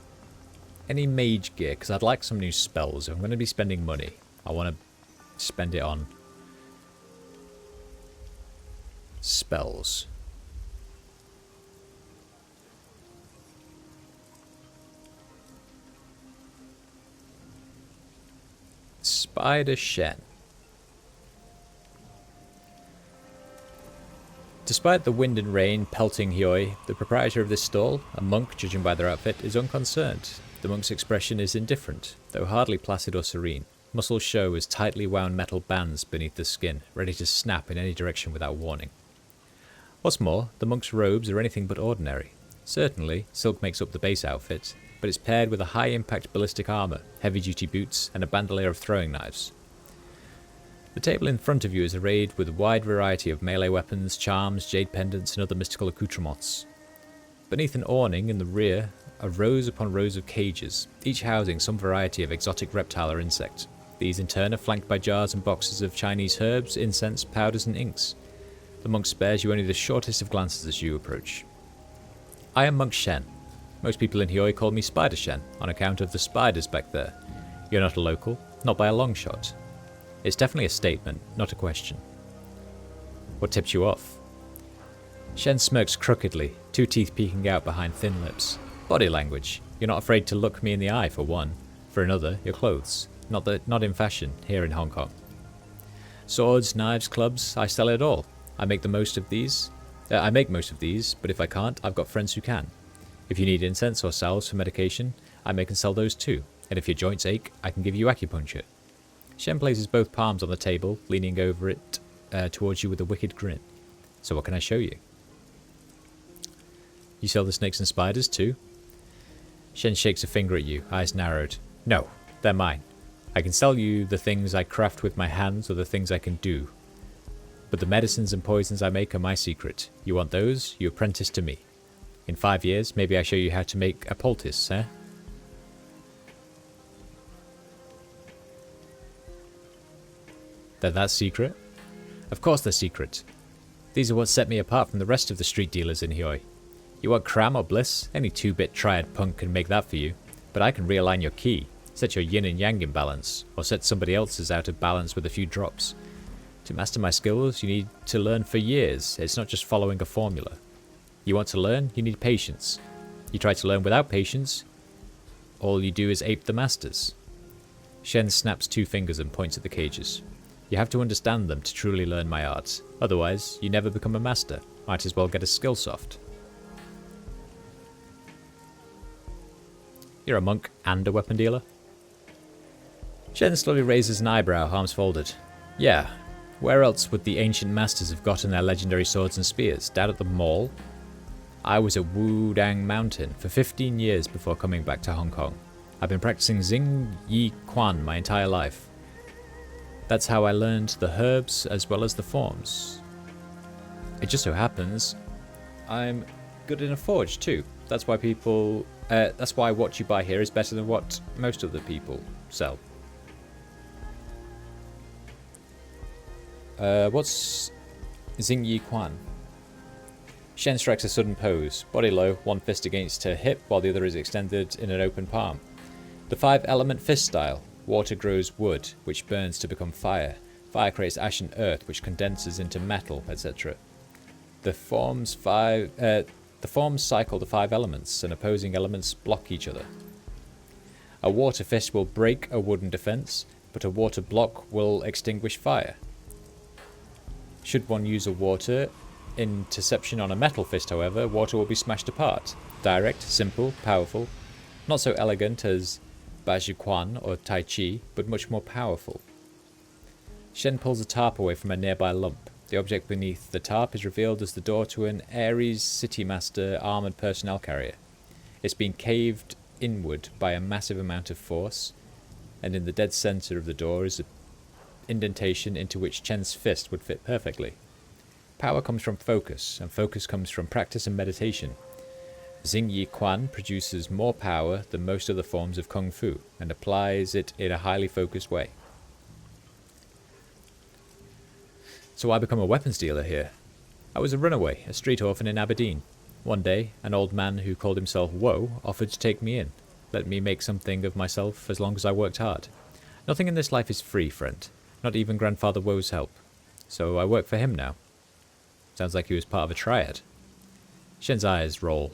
any mage gear, because I'd like some new spells. If I'm going to be spending money, I want to spend it on spells. Spider Shen. Despite the wind and rain pelting Heoi, the proprietor of this stall, a monk judging by their outfit, is unconcerned. The monk's expression is indifferent, though hardly placid or serene. Muscles show as tightly wound metal bands beneath the skin, ready to snap in any direction without warning. What's more, the monk's robes are anything but ordinary. Certainly, silk makes up the base outfit, but it's paired with a high-impact ballistic armour, heavy-duty boots, and a bandolier of throwing knives. The table in front of you is arrayed with a wide variety of melee weapons, charms, jade pendants, and other mystical accoutrements. Beneath an awning in the rear are rows upon rows of cages, each housing some variety of exotic reptile or insect. These in turn are flanked by jars and boxes of Chinese herbs, incense, powders, and inks. The monk spares you only the shortest of glances as you approach. I am Monk Shen. Most people in Heoi call me Spider Shen, on account of the spiders back there. You're not a local, not by a long shot. It's definitely a statement, not a question. What tipped you off? Shen smirks crookedly, 2 teeth peeking out behind thin lips. Body language. You're not afraid to look me in the eye, for one. For another, your clothes. Not in fashion, here in Hong Kong. Swords, knives, clubs, I sell it all. I make most of these, but if I can't, I've got friends who can. If you need incense or salves for medication, I make and sell those too. And if your joints ache, I can give you acupuncture. Shen places both palms on the table, leaning over it towards you with a wicked grin. So what can I show you? You sell the snakes and spiders too? Shen shakes a finger at you, eyes narrowed. No, they're mine. I can sell you the things I craft with my hands or the things I can do. But the medicines and poisons I make are my secret. You want those? You apprentice to me. In 5 years, maybe I show you how to make a poultice, eh? They're that secret? Of course they're secret. These are what set me apart from the rest of the street dealers in Heoi. You want cram or bliss? Any 2-bit triad punk can make that for you. But I can realign your ki, set your yin and yang in balance, or set somebody else's out of balance with a few drops. To master my skills, you need to learn for years. It's not just following a formula. You want to learn? You need patience. You try to learn without patience, all you do is ape the masters. Shen snaps 2 fingers and points at the cages. You have to understand them to truly learn my art. Otherwise, you never become a master. Might as well get a skill soft. You're a monk and a weapon dealer? Shen slowly raises an eyebrow, arms folded. Yeah. Where else would the ancient masters have gotten their legendary swords and spears? Down at the mall? I was at Wudang Mountain for 15 years before coming back to Hong Kong. I've been practicing Xing Yi Quan my entire life. That's how I learned the herbs as well as the forms. It just so happens I'm good in a forge too. That's why that's why what you buy here is better than what most of the people sell. What's Xing Yi Quan? Shen strikes a sudden pose, body low, one fist against her hip while the other is extended in an open palm. The 5-element fist style. Water grows wood, which burns to become fire. Fire creates ash and earth, which condenses into metal, etc. The forms cycle the 5 elements, and opposing elements block each other. A water fist will break a wooden defense, but a water block will extinguish fire. Should one use a water interception on a metal fist, however, water will be smashed apart. Direct, simple, powerful. Not so elegant as Bajiquan or Tai Chi, but much more powerful. Shen pulls a tarp away from a nearby lump. The object beneath the tarp is revealed as the door to an Ares City Master armoured personnel carrier. It's been caved inward by a massive amount of force, and in the dead centre of the door is an indentation into which Chen's fist would fit perfectly. Power comes from focus, and focus comes from practice and meditation. Xing Yi Quan produces more power than most other forms of Kung Fu, and applies it in a highly focused way. So I become a weapons dealer here. I was a runaway, a street orphan in Aberdeen. One day, an old man who called himself Woe offered to take me in, let me make something of myself as long as I worked hard. Nothing in this life is free, friend, not even Grandfather Woe's help. So I work for him now. Sounds like he was part of a triad. Shen's eyes roll.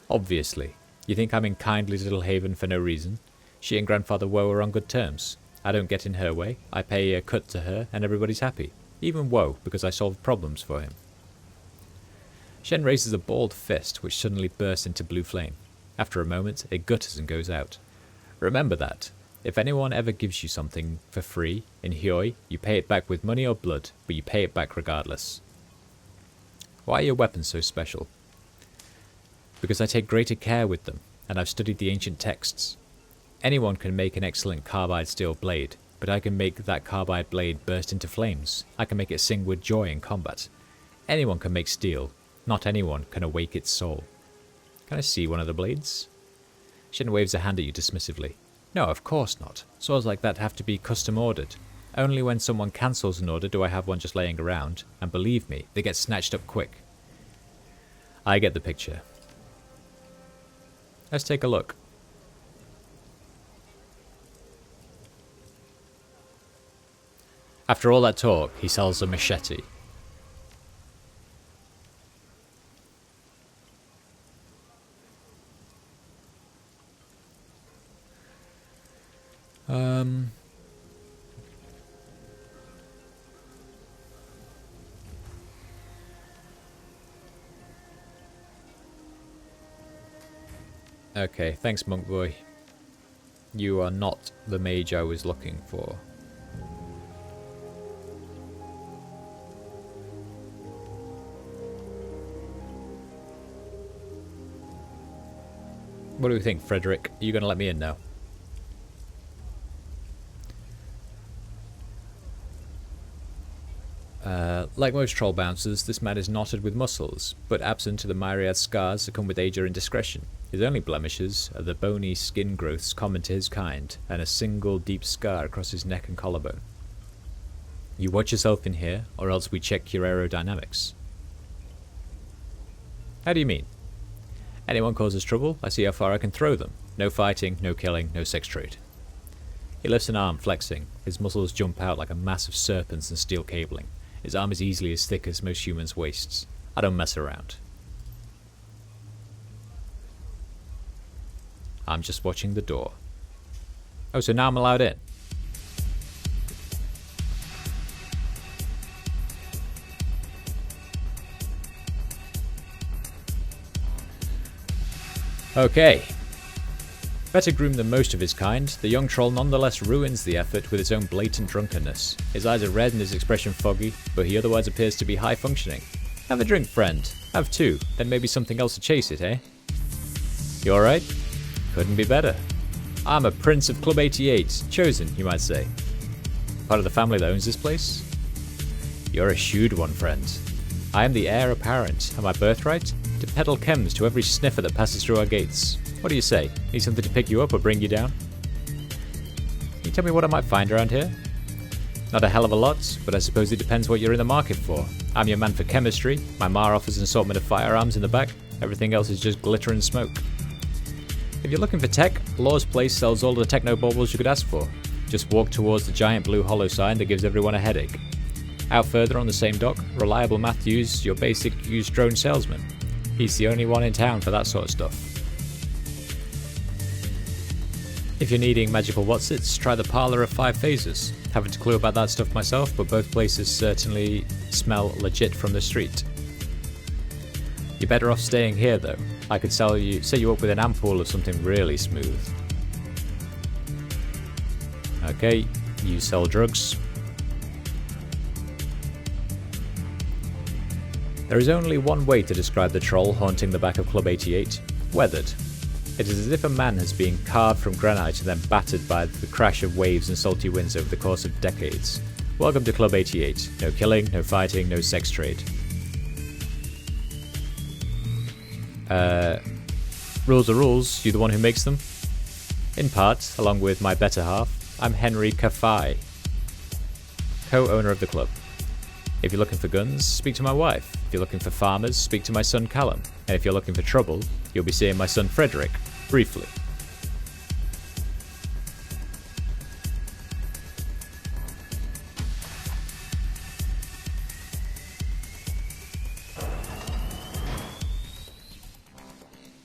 Obviously. You think I'm in kindly little haven for no reason? She and Grandfather Woe are on good terms. I don't get in her way. I pay a cut to her, and everybody's happy. Even Woe, because I solve problems for him. Shen raises a balled fist, which suddenly bursts into blue flame. After a moment, it gutters and goes out. Remember that. If anyone ever gives you something for free, in Heoi, you pay it back with money or blood, but you pay it back regardless. Why are your weapons so special? Because I take greater care with them, and I've studied the ancient texts. Anyone can make an excellent carbide steel blade, but I can make that carbide blade burst into flames. I can make it sing with joy in combat. Anyone can make steel, not anyone can awake its soul. Can I see one of the blades? Shen waves a hand at you dismissively. No, of course not. Swords like that have to be custom ordered. Only when someone cancels an order do I have one just laying around, and believe me, they get snatched up quick. I get the picture. Let's take a look. After all that talk, he sells a machete. Okay, thanks, monk boy. You are not the mage I was looking for. What do we think, Frederick? Are you going to let me in now? Like most troll bouncers, this man is knotted with muscles, but absent are the myriad scars that come with age or indiscretion. His only blemishes are the bony skin growths common to his kind, and a single deep scar across his neck and collarbone. You watch yourself in here, or else we check your aerodynamics. How do you mean? Anyone causes trouble, I see how far I can throw them. No fighting, no killing, no sex trade. He lifts an arm, flexing. His muscles jump out like a mass of serpents and steel cabling. His arm is easily as thick as most humans' waists. I don't mess around. I'm just watching the door. Oh, so now I'm allowed in. Okay. Better groomed than most of his kind, the young troll nonetheless ruins the effort with his own blatant drunkenness. His eyes are red and his expression foggy, but he otherwise appears to be high functioning. Have a drink, friend. Have two, then maybe something else to chase it, eh? You alright? Couldn't be better. I'm a Prince of Club 88, chosen, you might say. Part of the family that owns this place? You're a shrewd one, friend. I am the heir apparent, and my birthright? To peddle chems to every sniffer that passes through our gates. What do you say? Need something to pick you up or bring you down? Can you tell me what I might find around here? Not a hell of a lot, but I suppose it depends what you're in the market for. I'm your man for chemistry. My ma offers an assortment of firearms in the back. Everything else is just glitter and smoke. If you're looking for tech, Law's place sells all the techno baubles you could ask for. Just walk towards the giant blue hollow sign that gives everyone a headache. Out further on the same dock, Reliable Matthews, your basic used drone salesman. He's the only one in town for that sort of stuff. If you're needing magical whatsits, try the Parlour of Five Phases. Haven't a clue about that stuff myself, but both places certainly smell legit from the street. You're better off staying here though. I could set you up with an ampoule of something really smooth. Okay, you sell drugs. There is only one way to describe the troll haunting the back of Club 88. Weathered. It is as if a man has been carved from granite and then battered by the crash of waves and salty winds over the course of decades. Welcome to Club 88. No killing, no fighting, no sex trade. Rules are rules, you the one who makes them? In part, along with my better half, I'm Henry Kafai, co-owner of the club. If you're looking for guns, speak to my wife. If you're looking for farmers, speak to my son Callum. And if you're looking for trouble, you'll be seeing my son Frederick, briefly.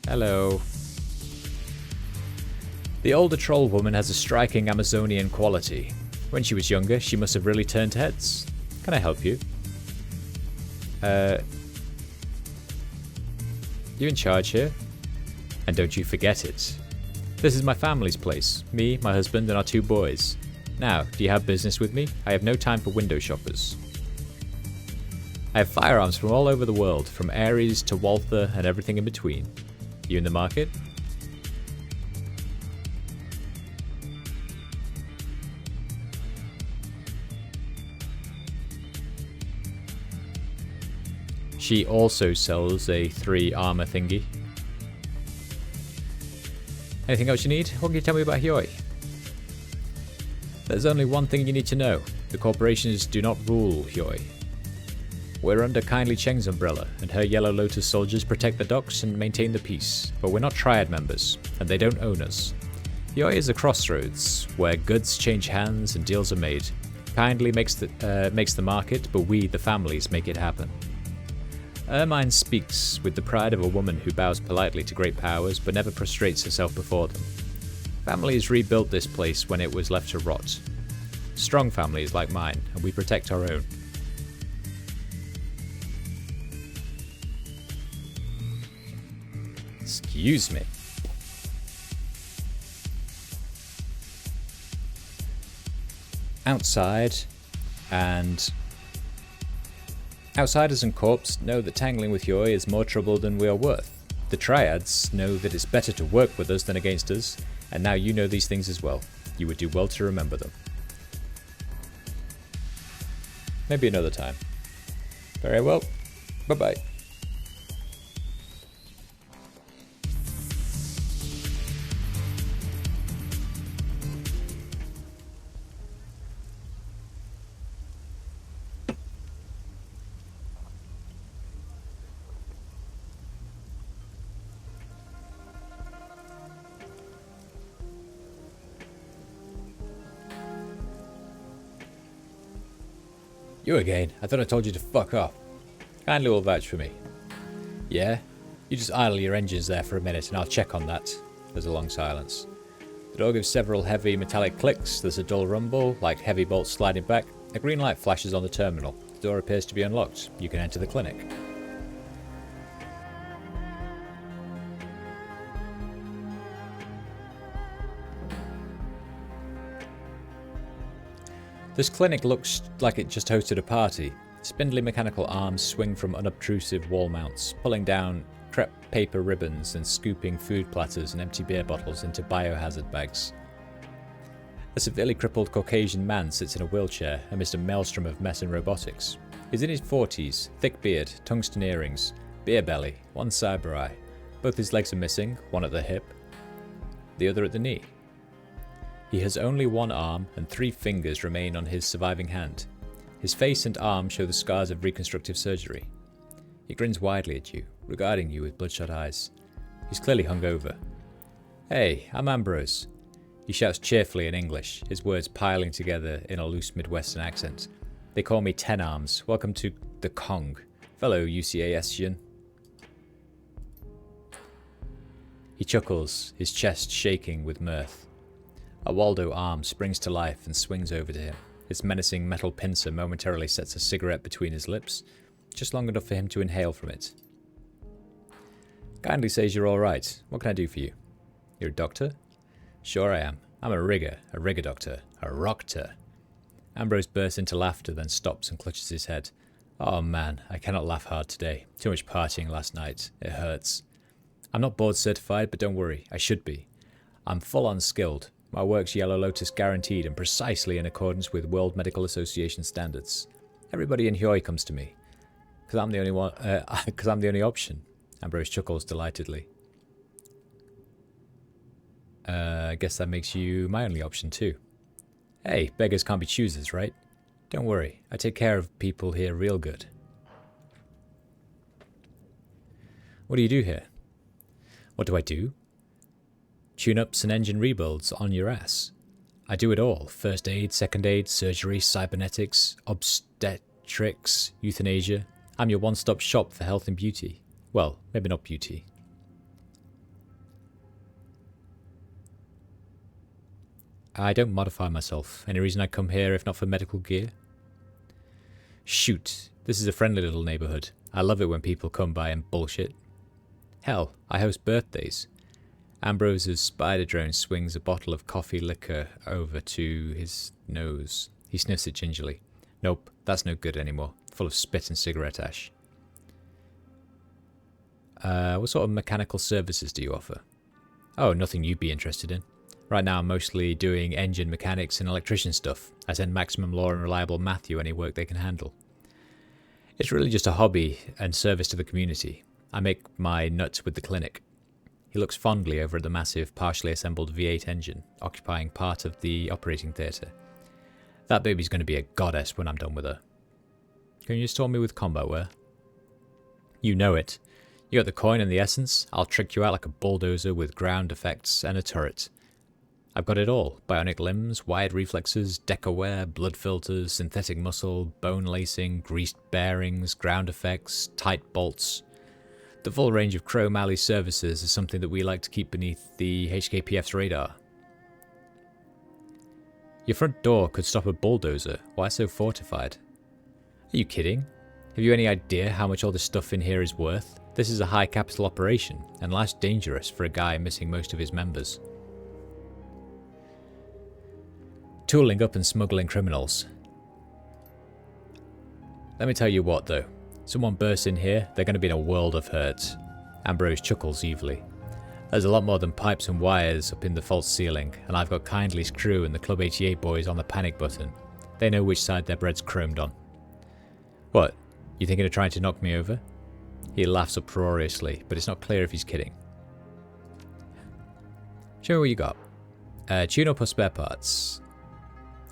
Hello. The older troll woman has a striking Amazonian quality. When she was younger, she must have really turned heads. Can I help you? You in charge here? And don't you forget it. This is my family's place. Me, my husband, and our two boys. Now, do you have business with me? I have no time for window shoppers. I have firearms from all over the world, from Ares to Walther and everything in between. You in the market? She also sells a 3 armor thingy. Anything else you need? What can you tell me about Heoi? There's only one thing you need to know. The corporations do not rule Heoi. We're under Kindly Cheng's umbrella, and her Yellow Lotus soldiers protect the docks and maintain the peace, but we're not Triad members, and they don't own us. Heoi is a crossroads, where goods change hands and deals are made. Kindly makes the market, but we, the families, make it happen. Ermine speaks with the pride of a woman who bows politely to great powers but never prostrates herself before them. Families rebuilt this place when it was left to rot. Strong families like mine, and we protect our own. Excuse me. Outside, and outsiders and corps know that tangling with Heoi is more trouble than we are worth. The Triads know that it's better to work with us than against us, and now you know these things as well. You would do well to remember them. Maybe another time. Very well. Bye-bye. You again? I thought I told you to fuck off. Kindly will vouch for me. Yeah? You just idle your engines there for a minute and I'll check on that. There's a long silence. The door gives several heavy metallic clicks. There's a dull rumble, like heavy bolts sliding back. A green light flashes on the terminal. The door appears to be unlocked. You can enter the clinic. This clinic looks like it just hosted a party. Spindly mechanical arms swing from unobtrusive wall mounts, pulling down crepe paper ribbons and scooping food platters and empty beer bottles into biohazard bags. A severely crippled Caucasian man sits in a wheelchair amidst a maelstrom of mess and robotics. He's in his 40s, thick beard, tungsten earrings, beer belly, one cyber eye. Both his legs are missing, one at the hip, the other at the knee. He has only one arm and 3 fingers remain on his surviving hand. His face and arm show the scars of reconstructive surgery. He grins widely at you, regarding you with bloodshot eyes. He's clearly hungover. Hey, I'm Ambrose. He shouts cheerfully in English, his words piling together in a loose Midwestern accent. They call me Ten Arms. Welcome to the Kong. Fellow UCASian. He chuckles, his chest shaking with mirth. A Waldo arm springs to life and swings over to him. Its menacing metal pincer momentarily sets a cigarette between his lips, just long enough for him to inhale from it. Kindly says you're alright. What can I do for you? You're a doctor? Sure I am. I'm a rigger doctor, a rockter. Ambrose bursts into laughter, then stops and clutches his head. Oh man, I cannot laugh hard today. Too much partying last night. It hurts. I'm not board certified, but don't worry, I should be. I'm full on skilled. My work's Yellow Lotus guaranteed and precisely in accordance with World Medical Association standards. Everybody in Heoi comes to me. Because I'm the only one, because I'm the only option. Ambrose chuckles delightedly. I guess that makes you my only option too. Hey, beggars can't be choosers, right? Don't worry, I take care of people here real good. What do you do here? What do I do? Tune-ups and engine rebuilds on your ass. I do it all. First aid, second aid, surgery, cybernetics, obstetrics, euthanasia. I'm your one-stop shop for health and beauty. Well, maybe not beauty. I don't modify myself. Any reason I come here if not for medical gear? Shoot, this is a friendly little neighborhood. I love it when people come by and bullshit. Hell, I host birthdays. Ambrose's spider drone swings a bottle of coffee liquor over to his nose. He sniffs it gingerly. Nope, that's no good anymore. Full of spit and cigarette ash. What sort of mechanical services do you offer? Oh, nothing you'd be interested in. Right now I'm mostly doing engine mechanics and electrician stuff. I send Maximum Law and Reliable Matthew any work they can handle. It's really just a hobby and service to the community. I make my nuts with the clinic. He looks fondly over at the massive, partially assembled V8 engine, occupying part of the operating theatre. That baby's going to be a goddess when I'm done with her. Can you store me with combat wear? You know it. You got the coin and the essence, I'll trick you out like a bulldozer with ground effects and a turret. I've got it all. Bionic limbs, wired reflexes, deco wear, blood filters, synthetic muscle, bone lacing, greased bearings, ground effects, tight bolts. The full range of Chrome Alley services is something that we like to keep beneath the HKPF's radar. Your front door could stop a bulldozer. Why so fortified? Are you kidding? Have you any idea how much all this stuff in here is worth? This is a high capital operation, and life's dangerous for a guy missing most of his members. Tooling up and smuggling criminals. Let me tell you what though. Someone bursts in here, they're going to be in a world of hurt. Ambrose chuckles evilly. There's a lot more than pipes and wires up in the false ceiling, and I've got Kindly's crew and the Club 88 boys on the panic button. They know which side their bread's chromed on. What? You thinking of trying to knock me over? He laughs uproariously, but it's not clear if he's kidding. Show me what you got. Tune-up or spare parts?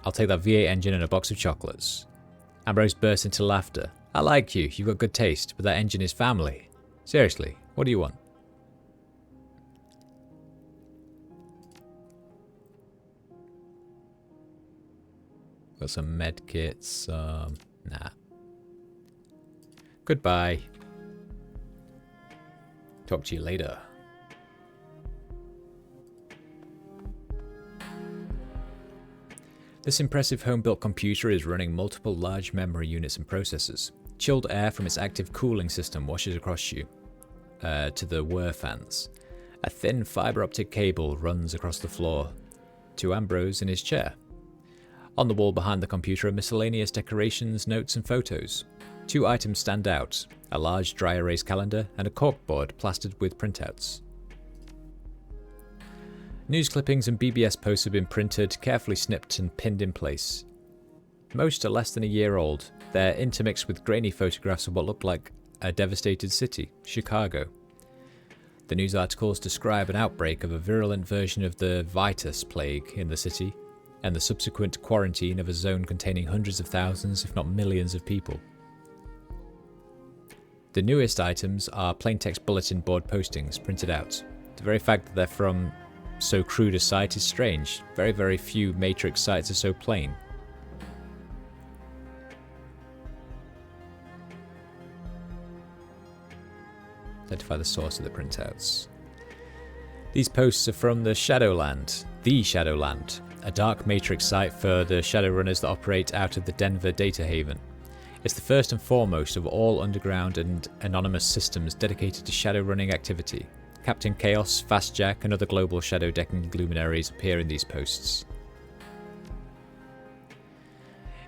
I'll take that V8 engine and a box of chocolates. Ambrose bursts into laughter. I like you, you've got good taste, but that engine is family. Seriously, what do you want? Got some medkits, nah. Goodbye. Talk to you later. This impressive home-built computer is running multiple large memory units and processors. Chilled air from its active cooling system washes across you to the whir fans. A thin fiber-optic cable runs across the floor to Ambrose in his chair. On the wall behind the computer are miscellaneous decorations, notes and photos. 2 items stand out, a large dry erase calendar and a corkboard plastered with printouts. News clippings and BBS posts have been printed, carefully snipped and pinned in place. Most are less than a year old. They're intermixed with grainy photographs of what looked like a devastated city, Chicago. The news articles describe an outbreak of a virulent version of the Vitus plague in the city, and the subsequent quarantine of a zone containing hundreds of thousands, if not millions of people. The newest items are plaintext bulletin board postings printed out. The very fact that they're from so crude a site is strange. Very, very few Matrix sites are so plain. Identify the source of the printouts. These posts are from the Shadowland, a dark Matrix site for the Shadowrunners that operate out of the Denver data haven. It's the first and foremost of all underground and anonymous systems dedicated to Shadowrunning activity. Captain Chaos, Fastjack, and other global shadow decking luminaries appear in these posts.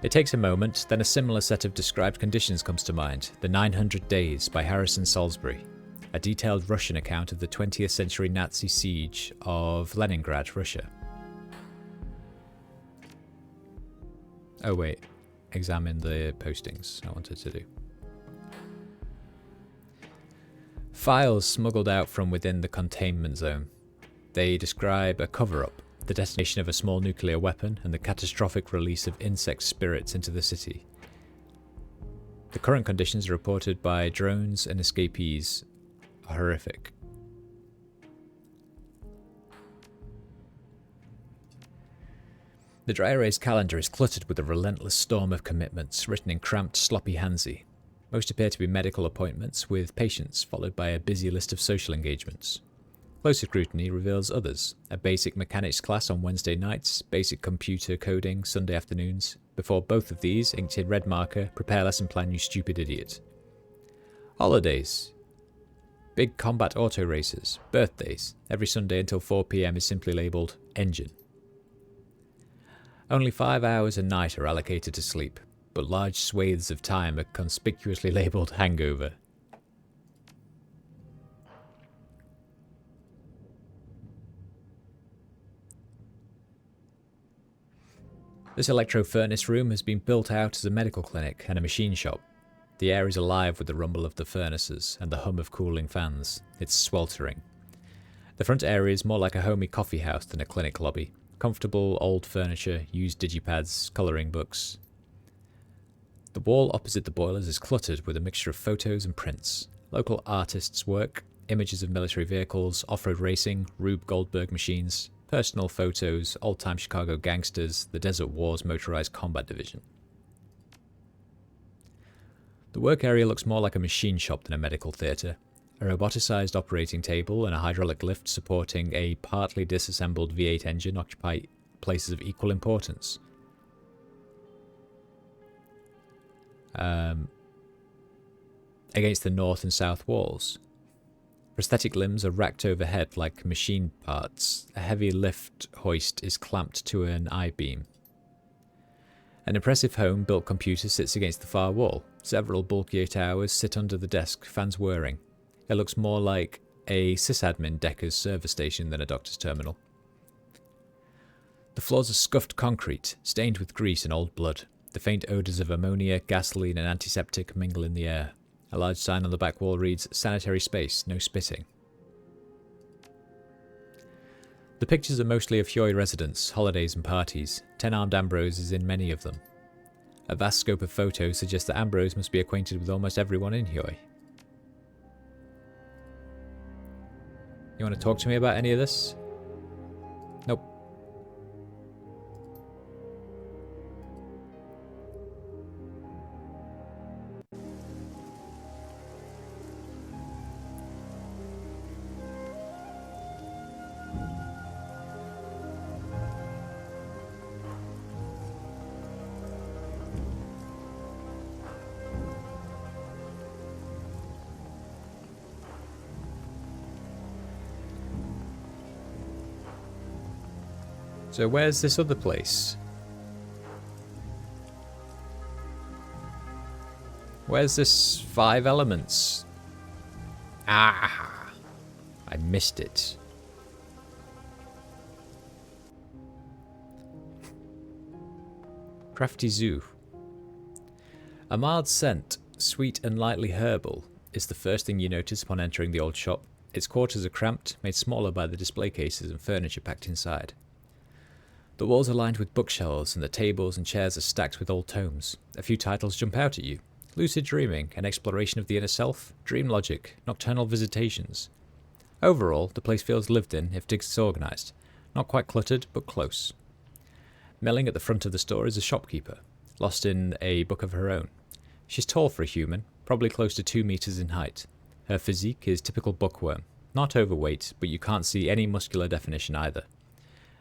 It takes a moment, then a similar set of described conditions comes to mind, The 900 Days by Harrison Salisbury, a detailed Russian account of the 20th century Nazi siege of Leningrad, Russia. Oh wait, examine the postings I wanted to do. Files smuggled out from within the containment zone. They describe a cover-up, the detonation of a small nuclear weapon, and the catastrophic release of insect spirits into the city. The current conditions reported by drones and escapees are horrific. The dry erase calendar is cluttered with a relentless storm of commitments, written in cramped, sloppy handsy. Most appear to be medical appointments with patients, followed by a busy list of social engagements. Closer scrutiny reveals others: a basic mechanics class on Wednesday nights, basic computer coding Sunday afternoons. Before both of these, inked in red marker, prepare lesson plan, you stupid idiot. Holidays. Big combat auto races. Birthdays. Every Sunday until 4 PM is simply labelled engine. Only 5 hours a night are allocated to sleep, but large swathes of time are conspicuously labelled hangover. This electro furnace room has been built out as a medical clinic and a machine shop. The air is alive with the rumble of the furnaces and the hum of cooling fans. It's sweltering. The front area is more like a homey coffee house than a clinic lobby. Comfortable old furniture, used digipads, colouring books. The wall opposite the boilers is cluttered with a mixture of photos and prints. Local artists' work, images of military vehicles, off-road racing, Rube Goldberg machines, personal photos, old-time Chicago gangsters, the Desert Wars Motorized Combat Division. The work area looks more like a machine shop than a medical theatre. A roboticized operating table and a hydraulic lift supporting a partly disassembled V8 engine occupy places of equal importance. Against the north and south walls. Prosthetic limbs are racked overhead like machine parts. A heavy lift hoist is clamped to an I-beam. An impressive home-built computer sits against the far wall. Several bulkier towers sit under the desk, fans whirring. It looks more like a sysadmin Decker's server station than a doctor's terminal. The floors are scuffed concrete, stained with grease and old blood. The faint odours of ammonia, gasoline and antiseptic mingle in the air. A large sign on the back wall reads, "Sanitary space, no spitting." The pictures are mostly of Heoi residents, holidays and parties. 10-armed Ambrose is in many of them. A vast scope of photos suggests that Ambrose must be acquainted with almost everyone in Heoi. You want to talk to me about any of this? Nope. So where's this other place? Where's this 5 elements? Ah! I missed it. Crafty Zoo. A mild scent, sweet and lightly herbal, is the first thing you notice upon entering the old shop. Its quarters are cramped, made smaller by the display cases and furniture packed inside. The walls are lined with bookshelves, and the tables and chairs are stacked with old tomes. A few titles jump out at you. Lucid Dreaming, An Exploration of the Inner Self, Dream Logic, Nocturnal Visitations. Overall, the place feels lived in, if disorganised. Not quite cluttered, but close. Milling at the front of the store is a shopkeeper, lost in a book of her own. She's tall for a human, probably close to 2 meters in height. Her physique is typical bookworm. Not overweight, but you can't see any muscular definition either.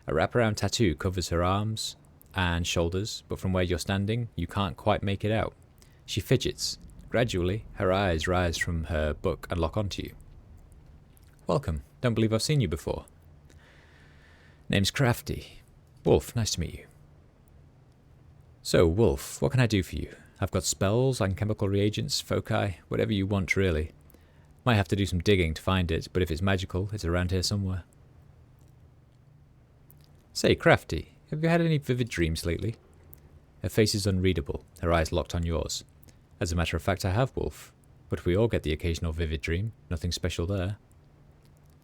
A wraparound tattoo covers her arms and shoulders, but from where you're standing, you can't quite make it out. She fidgets. Gradually, her eyes rise from her book and lock onto you. Welcome. Don't believe I've seen you before. Name's Crafty. Wolf, nice to meet you. So, Wolf, what can I do for you? I've got spells, alchemical reagents, foci, whatever you want, really. Might have to do some digging to find it, but if it's magical, it's around here somewhere. Say, Crafty, have you had any vivid dreams lately? Her face is unreadable, her eyes locked on yours. As a matter of fact, I have, Wolf. But we all get the occasional vivid dream. Nothing special there.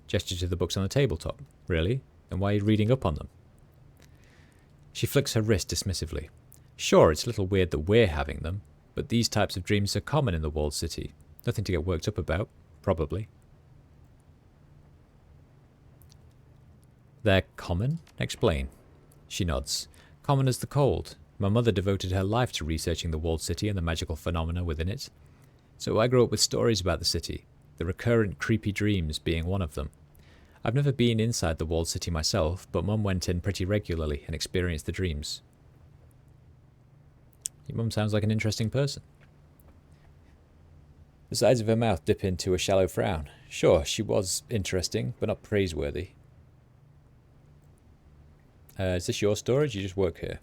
Gesture to the books on the tabletop. Really? Then why are you reading up on them? She flicks her wrist dismissively. Sure, it's a little weird that we're having them, but these types of dreams are common in the walled city. Nothing to get worked up about, probably. They're common? Explain. She nods. Common as the cold. My mother devoted her life to researching the walled city and the magical phenomena within it. So I grew up with stories about the city, the recurrent creepy dreams being one of them. I've never been inside the walled city myself, but Mum went in pretty regularly and experienced the dreams. Your mum sounds like an interesting person. The sides of her mouth dip into a shallow frown. Sure, she was interesting, but not praiseworthy. Is this your storage? You just work here?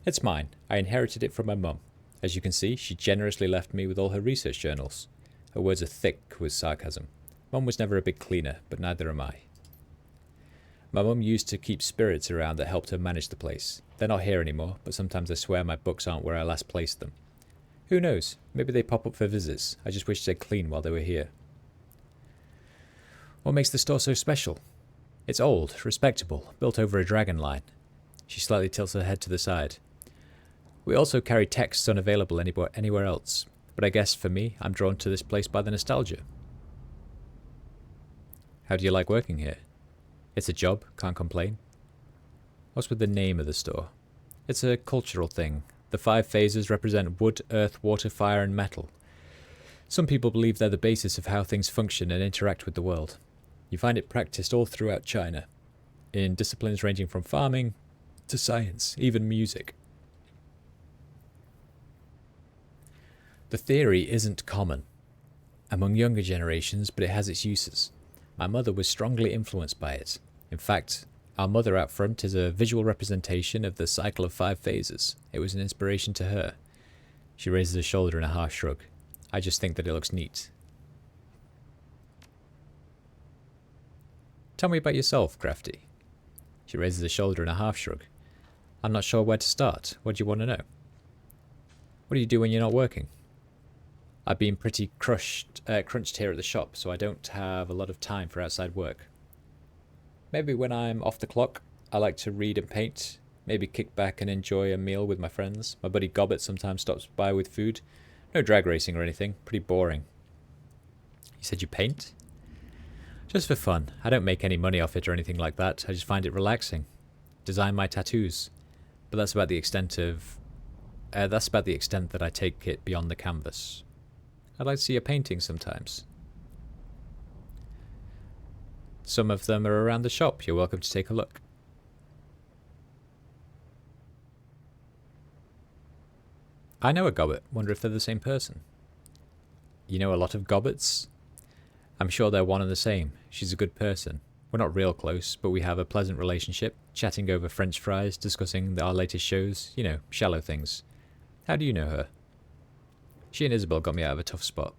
It's mine. I inherited it from my mum. As you can see, she generously left me with all her research journals. Her words are thick with sarcasm. Mum was never a big cleaner, but neither am I. My mum used to keep spirits around that helped her manage the place. They're not here anymore, but sometimes I swear my books aren't where I last placed them. Who knows? Maybe they pop up for visits. I just wish they'd clean while they were here. What makes the store so special? It's old, respectable, built over a dragon line. She slightly tilts her head to the side. We also carry texts unavailable anywhere else, but I guess for me, I'm drawn to this place by the nostalgia. How do you like working here? It's a job, can't complain. What's with the name of the store? It's a cultural thing. The 5 phases represent wood, earth, water, fire, and metal. Some people believe they're the basis of how things function and interact with the world. You find it practiced all throughout China, in disciplines ranging from farming to science, even music. The theory isn't common among younger generations, but it has its uses. My mother was strongly influenced by it. In fact, our mother out front is a visual representation of the cycle of 5 phases. It was an inspiration to her. She raises a shoulder in a harsh shrug. I just think that it looks neat. Tell me about yourself, Crafty. She raises a shoulder in a half shrug. I'm not sure where to start. What do you want to know? What do you do when you're not working? I've been pretty crunched here at the shop, so I don't have a lot of time for outside work. Maybe when I'm off the clock, I like to read and paint. Maybe kick back and enjoy a meal with my friends. My buddy Gobbet sometimes stops by with food. No drag racing or anything. Pretty boring. You said you paint? Just for fun. I don't make any money off it or anything like that. I just find it relaxing. Design my tattoos. But that's about the extent that I take it beyond the canvas. I'd like to see a painting sometimes. Some of them are around the shop. You're welcome to take a look. I know a Gobbet. Wonder if they're the same person. You know a lot of Gobbets? I'm sure they're one and the same. She's a good person. We're not real close, but we have a pleasant relationship, chatting over French fries, discussing our latest shows, you know, shallow things. How do you know her? She and Isabel got me out of a tough spot.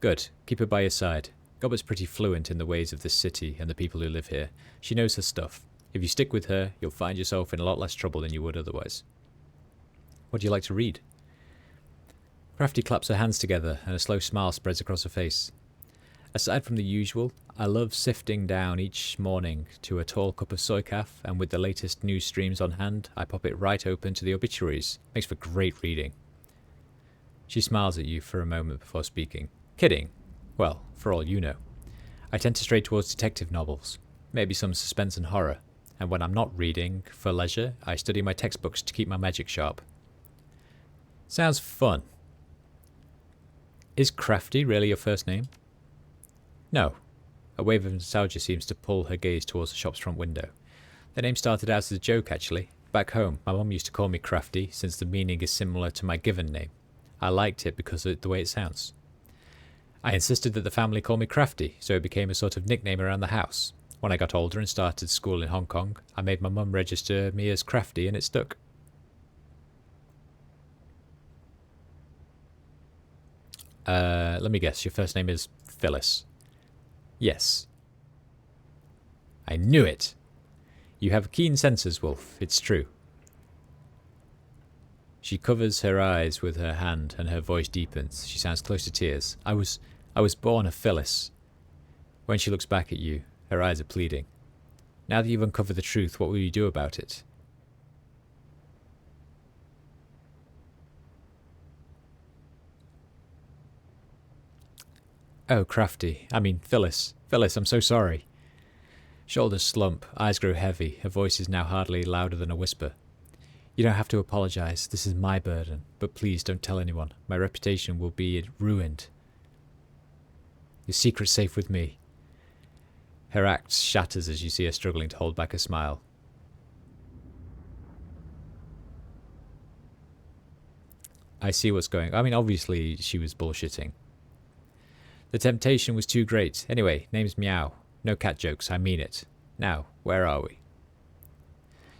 Good. Keep her by your side. Gobbet's pretty fluent in the ways of this city and the people who live here. She knows her stuff. If you stick with her, you'll find yourself in a lot less trouble than you would otherwise. What do you like to read? Crafty claps her hands together, and a slow smile spreads across her face. Aside from the usual, I love sifting down each morning to a tall cup of soy calf, and with the latest news streams on hand, I pop it right open to the obituaries. Makes for great reading. She smiles at you for a moment before speaking. Kidding. Well, for all you know. I tend to stray towards detective novels, maybe some suspense and horror, and when I'm not reading for leisure, I study my textbooks to keep my magic sharp. Sounds fun. Is Crafty really your first name? No. A wave of nostalgia seems to pull her gaze towards the shop's front window. The name started out as a joke, actually. Back home, my mum used to call me Crafty, since the meaning is similar to my given name. I liked it because of the way it sounds. I insisted that the family call me Crafty, so it became a sort of nickname around the house. When I got older and started school in Hong Kong, I made my mum register me as Crafty, and it stuck. Let me guess, your first name is Phyllis. Yes. I knew it! You have keen senses, Wolf. It's true. She covers her eyes with her hand, and her voice deepens. She sounds close to tears. I was born a Phyllis. When she looks back at you, her eyes are pleading. Now that you've uncovered the truth, what will you do about it? Oh, Crafty. I mean, Phyllis. Phyllis, I'm so sorry. Shoulders slump, eyes grow heavy, her voice is now hardly louder than a whisper. You don't have to apologize. This is my burden. But please don't tell anyone. My reputation will be ruined. Your secret's safe with me. Her act shatters as you see her struggling to hold back a smile. I see what's going on. I mean, obviously she was bullshitting. The temptation was too great. Anyway, name's Meow. No cat jokes, I mean it. Now, where are we?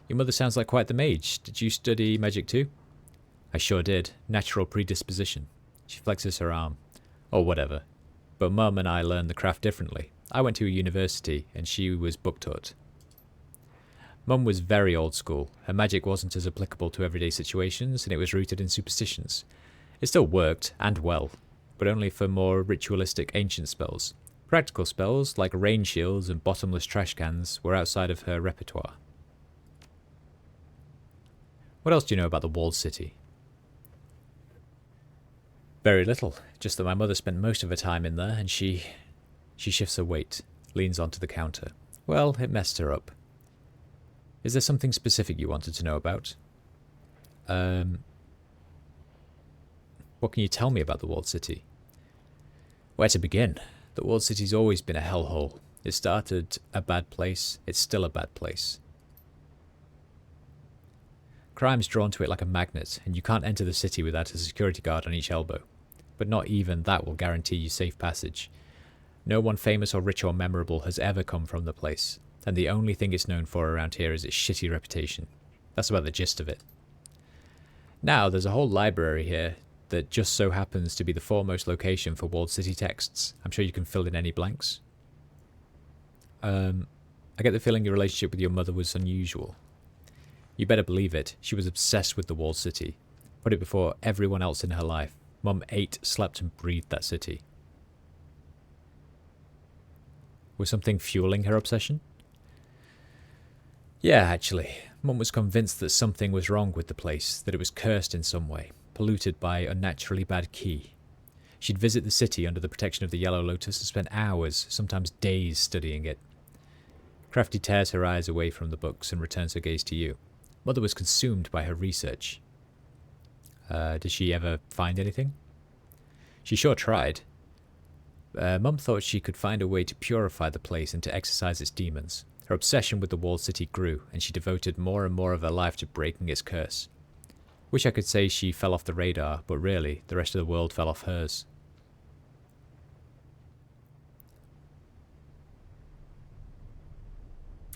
Your mother sounds like quite the mage. Did you study magic too? I sure did. Natural predisposition. She flexes her arm. Or whatever. But Mum and I learned the craft differently. I went to a university, and she was book taught. Mum was very old school. Her magic wasn't as applicable to everyday situations, and it was rooted in superstitions. It still worked, and well, but only for more ritualistic ancient spells. Practical spells, like rain shields and bottomless trash cans, were outside of her repertoire. What else do you know about the walled city? Very little, just that my mother spent most of her time in there, and she shifts her weight, leans onto the counter. Well, it messed her up. Is there something specific you wanted to know about? What can you tell me about the walled city? Where to begin? The walled city's always been a hellhole. It started a bad place, it's still a bad place. Crime's drawn to it like a magnet, and you can't enter the city without a security guard on each elbow. But not even that will guarantee you safe passage. No one famous or rich or memorable has ever come from the place, and the only thing it's known for around here is its shitty reputation. That's about the gist of it. Now, there's a whole library here that just so happens to be the foremost location for walled city texts. I'm sure you can fill in any blanks. I get the feeling your relationship with your mother was unusual. You better believe it. She was obsessed with the walled city. Put it before everyone else in her life. Mum ate, slept and breathed that city. Was something fueling her obsession? Yeah, actually. Mum was convinced that something was wrong with the place, that it was cursed in some way, polluted by unnaturally bad qi. She'd visit the city under the protection of the Yellow Lotus and spend hours, sometimes days, studying it. Crafty tears her eyes away from the books and returns her gaze to you. Mother was consumed by her research. Did she ever find anything? She sure tried. Mum thought she could find a way to purify the place and to exorcise its demons. Her obsession with the walled city grew, and she devoted more and more of her life to breaking its curse. Wish I could say she fell off the radar, but really, the rest of the world fell off hers.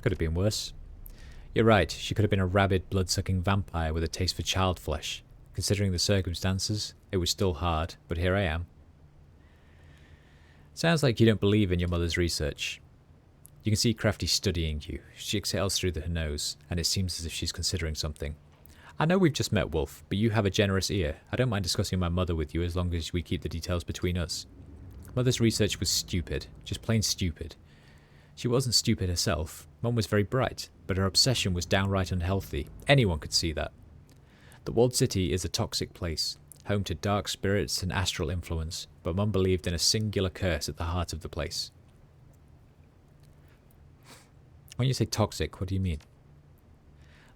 Could have been worse. You're right, she could have been a rabid, blood-sucking vampire with a taste for child flesh. Considering the circumstances, it was still hard, but here I am. Sounds like you don't believe in your mother's research. You can see Crafty studying you. She exhales through her nose, and it seems as if she's considering something. I know we've just met, Wolf, but you have a generous ear. I don't mind discussing my mother with you as long as we keep the details between us. Mother's research was stupid, just plain stupid. She wasn't stupid herself. Mum was very bright, but her obsession was downright unhealthy. Anyone could see that. The walled city is a toxic place, home to dark spirits and astral influence, but Mum believed in a singular curse at the heart of the place. When you say toxic, what do you mean?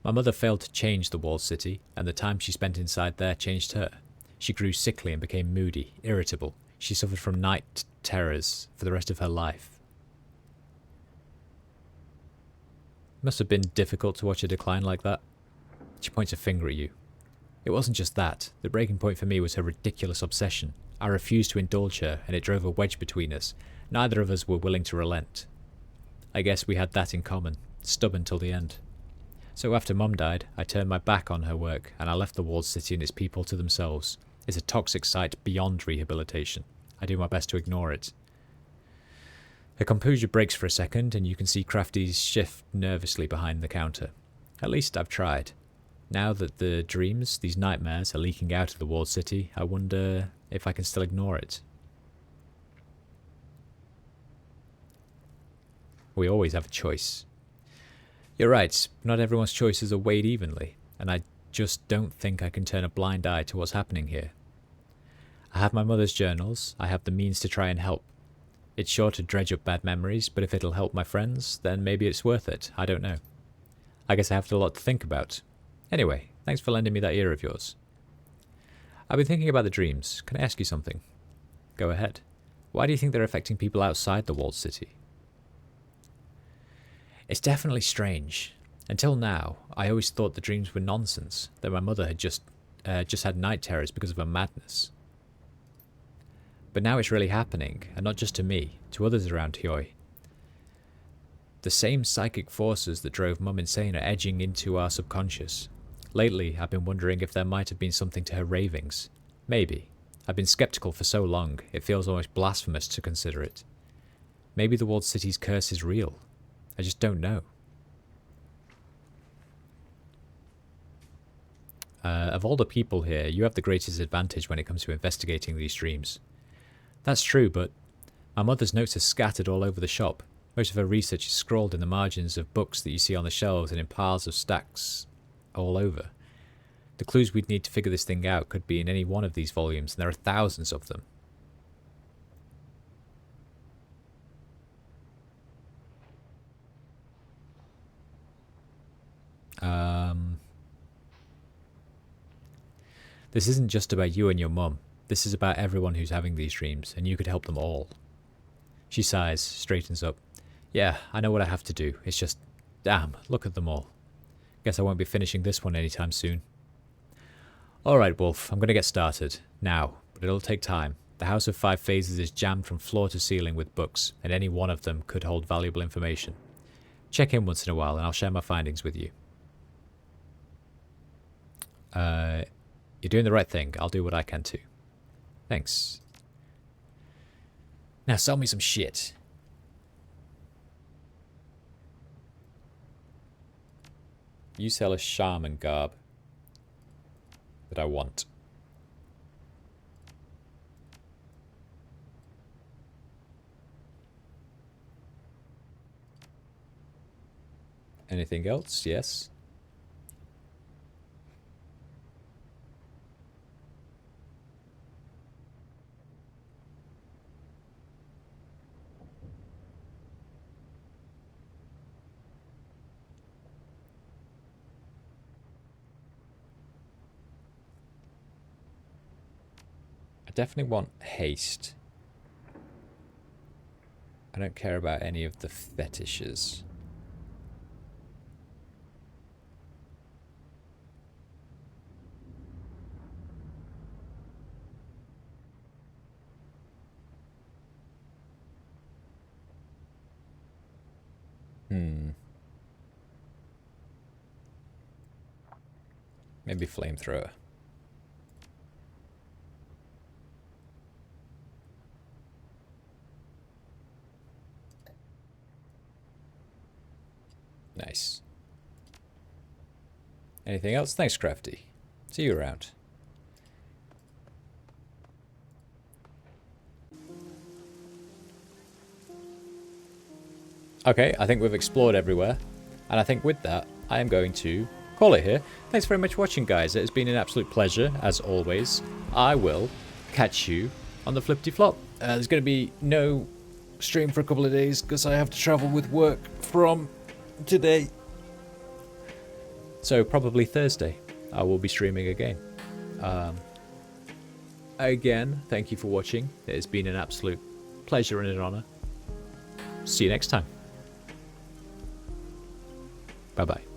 My mother failed to change the walled city, and the time she spent inside there changed her. She grew sickly and became moody, irritable. She suffered from night terrors for the rest of her life. It must have been difficult to watch her decline like that. She points a finger at you. It wasn't just that. The breaking point for me was her ridiculous obsession. I refused to indulge her, and it drove a wedge between us. Neither of us were willing to relent. I guess we had that in common. Stubborn till the end. So after Mum died, I turned my back on her work, and I left the walled city and its people to themselves. It's a toxic site beyond rehabilitation. I do my best to ignore it. Her composure breaks for a second, and you can see Crafty shift nervously behind the counter. At least I've tried. Now that the dreams, these nightmares, are leaking out of the walled city, I wonder if I can still ignore it. We always have a choice. You're right, not everyone's choices are weighed evenly, and I just don't think I can turn a blind eye to what's happening here. I have my mother's journals, I have the means to try and help. It's sure to dredge up bad memories, but if it'll help my friends, then maybe it's worth it, I don't know. I guess I have a lot to think about. Anyway, thanks for lending me that ear of yours. I've been thinking about the dreams. Can I ask you something? Go ahead. Why do you think they're affecting people outside the walled city? It's definitely strange. Until now, I always thought the dreams were nonsense, that my mother had just had night terrors because of her madness. But now it's really happening, and not just to me, to others around Heoi. The same psychic forces that drove Mum insane are edging into our subconscious. Lately, I've been wondering if there might have been something to her ravings. Maybe. I've been skeptical for so long, it feels almost blasphemous to consider it. Maybe the walled city's curse is real. I just don't know. Of all the people here, you have the greatest advantage when it comes to investigating these dreams. That's true, but my mother's notes are scattered all over the shop. Most of her research is scrawled in the margins of books that you see on the shelves and in piles of stacks all over. The clues we'd need to figure this thing out could be in any one of these volumes, and there are thousands of them. This isn't just about you and your mum. This is about everyone who's having these dreams, and you could help them all. She sighs, straightens up. Yeah, I know what I have to do. It's just, damn, look at them all. Guess I won't be finishing this one anytime soon. Alright, Wolf, I'm going to get started. Now, but it'll take time. The House of Five Phases is jammed from floor to ceiling with books, and any one of them could hold valuable information. Check in once in a while, and I'll share my findings with you. You're doing the right thing. I'll do what I can too. Thanks. Now sell me some shit. You sell a shaman garb. that I want. Anything else? Yes. I definitely want haste. I don't care about any of the fetishes. Maybe flamethrower. Nice. Anything else? Thanks, Crafty. See you around. Okay, I think we've explored everywhere. And I think with that, I am going to call it here. Thanks very much for watching, guys. It has been an absolute pleasure, as always. I will catch you on the flippity-flop. There's going to be no stream for a couple of days because I have to travel with work from today. So probably Thursday, I will be streaming again. Again, thank you for watching. It has been an absolute pleasure and an honor. See you next time. Bye-bye.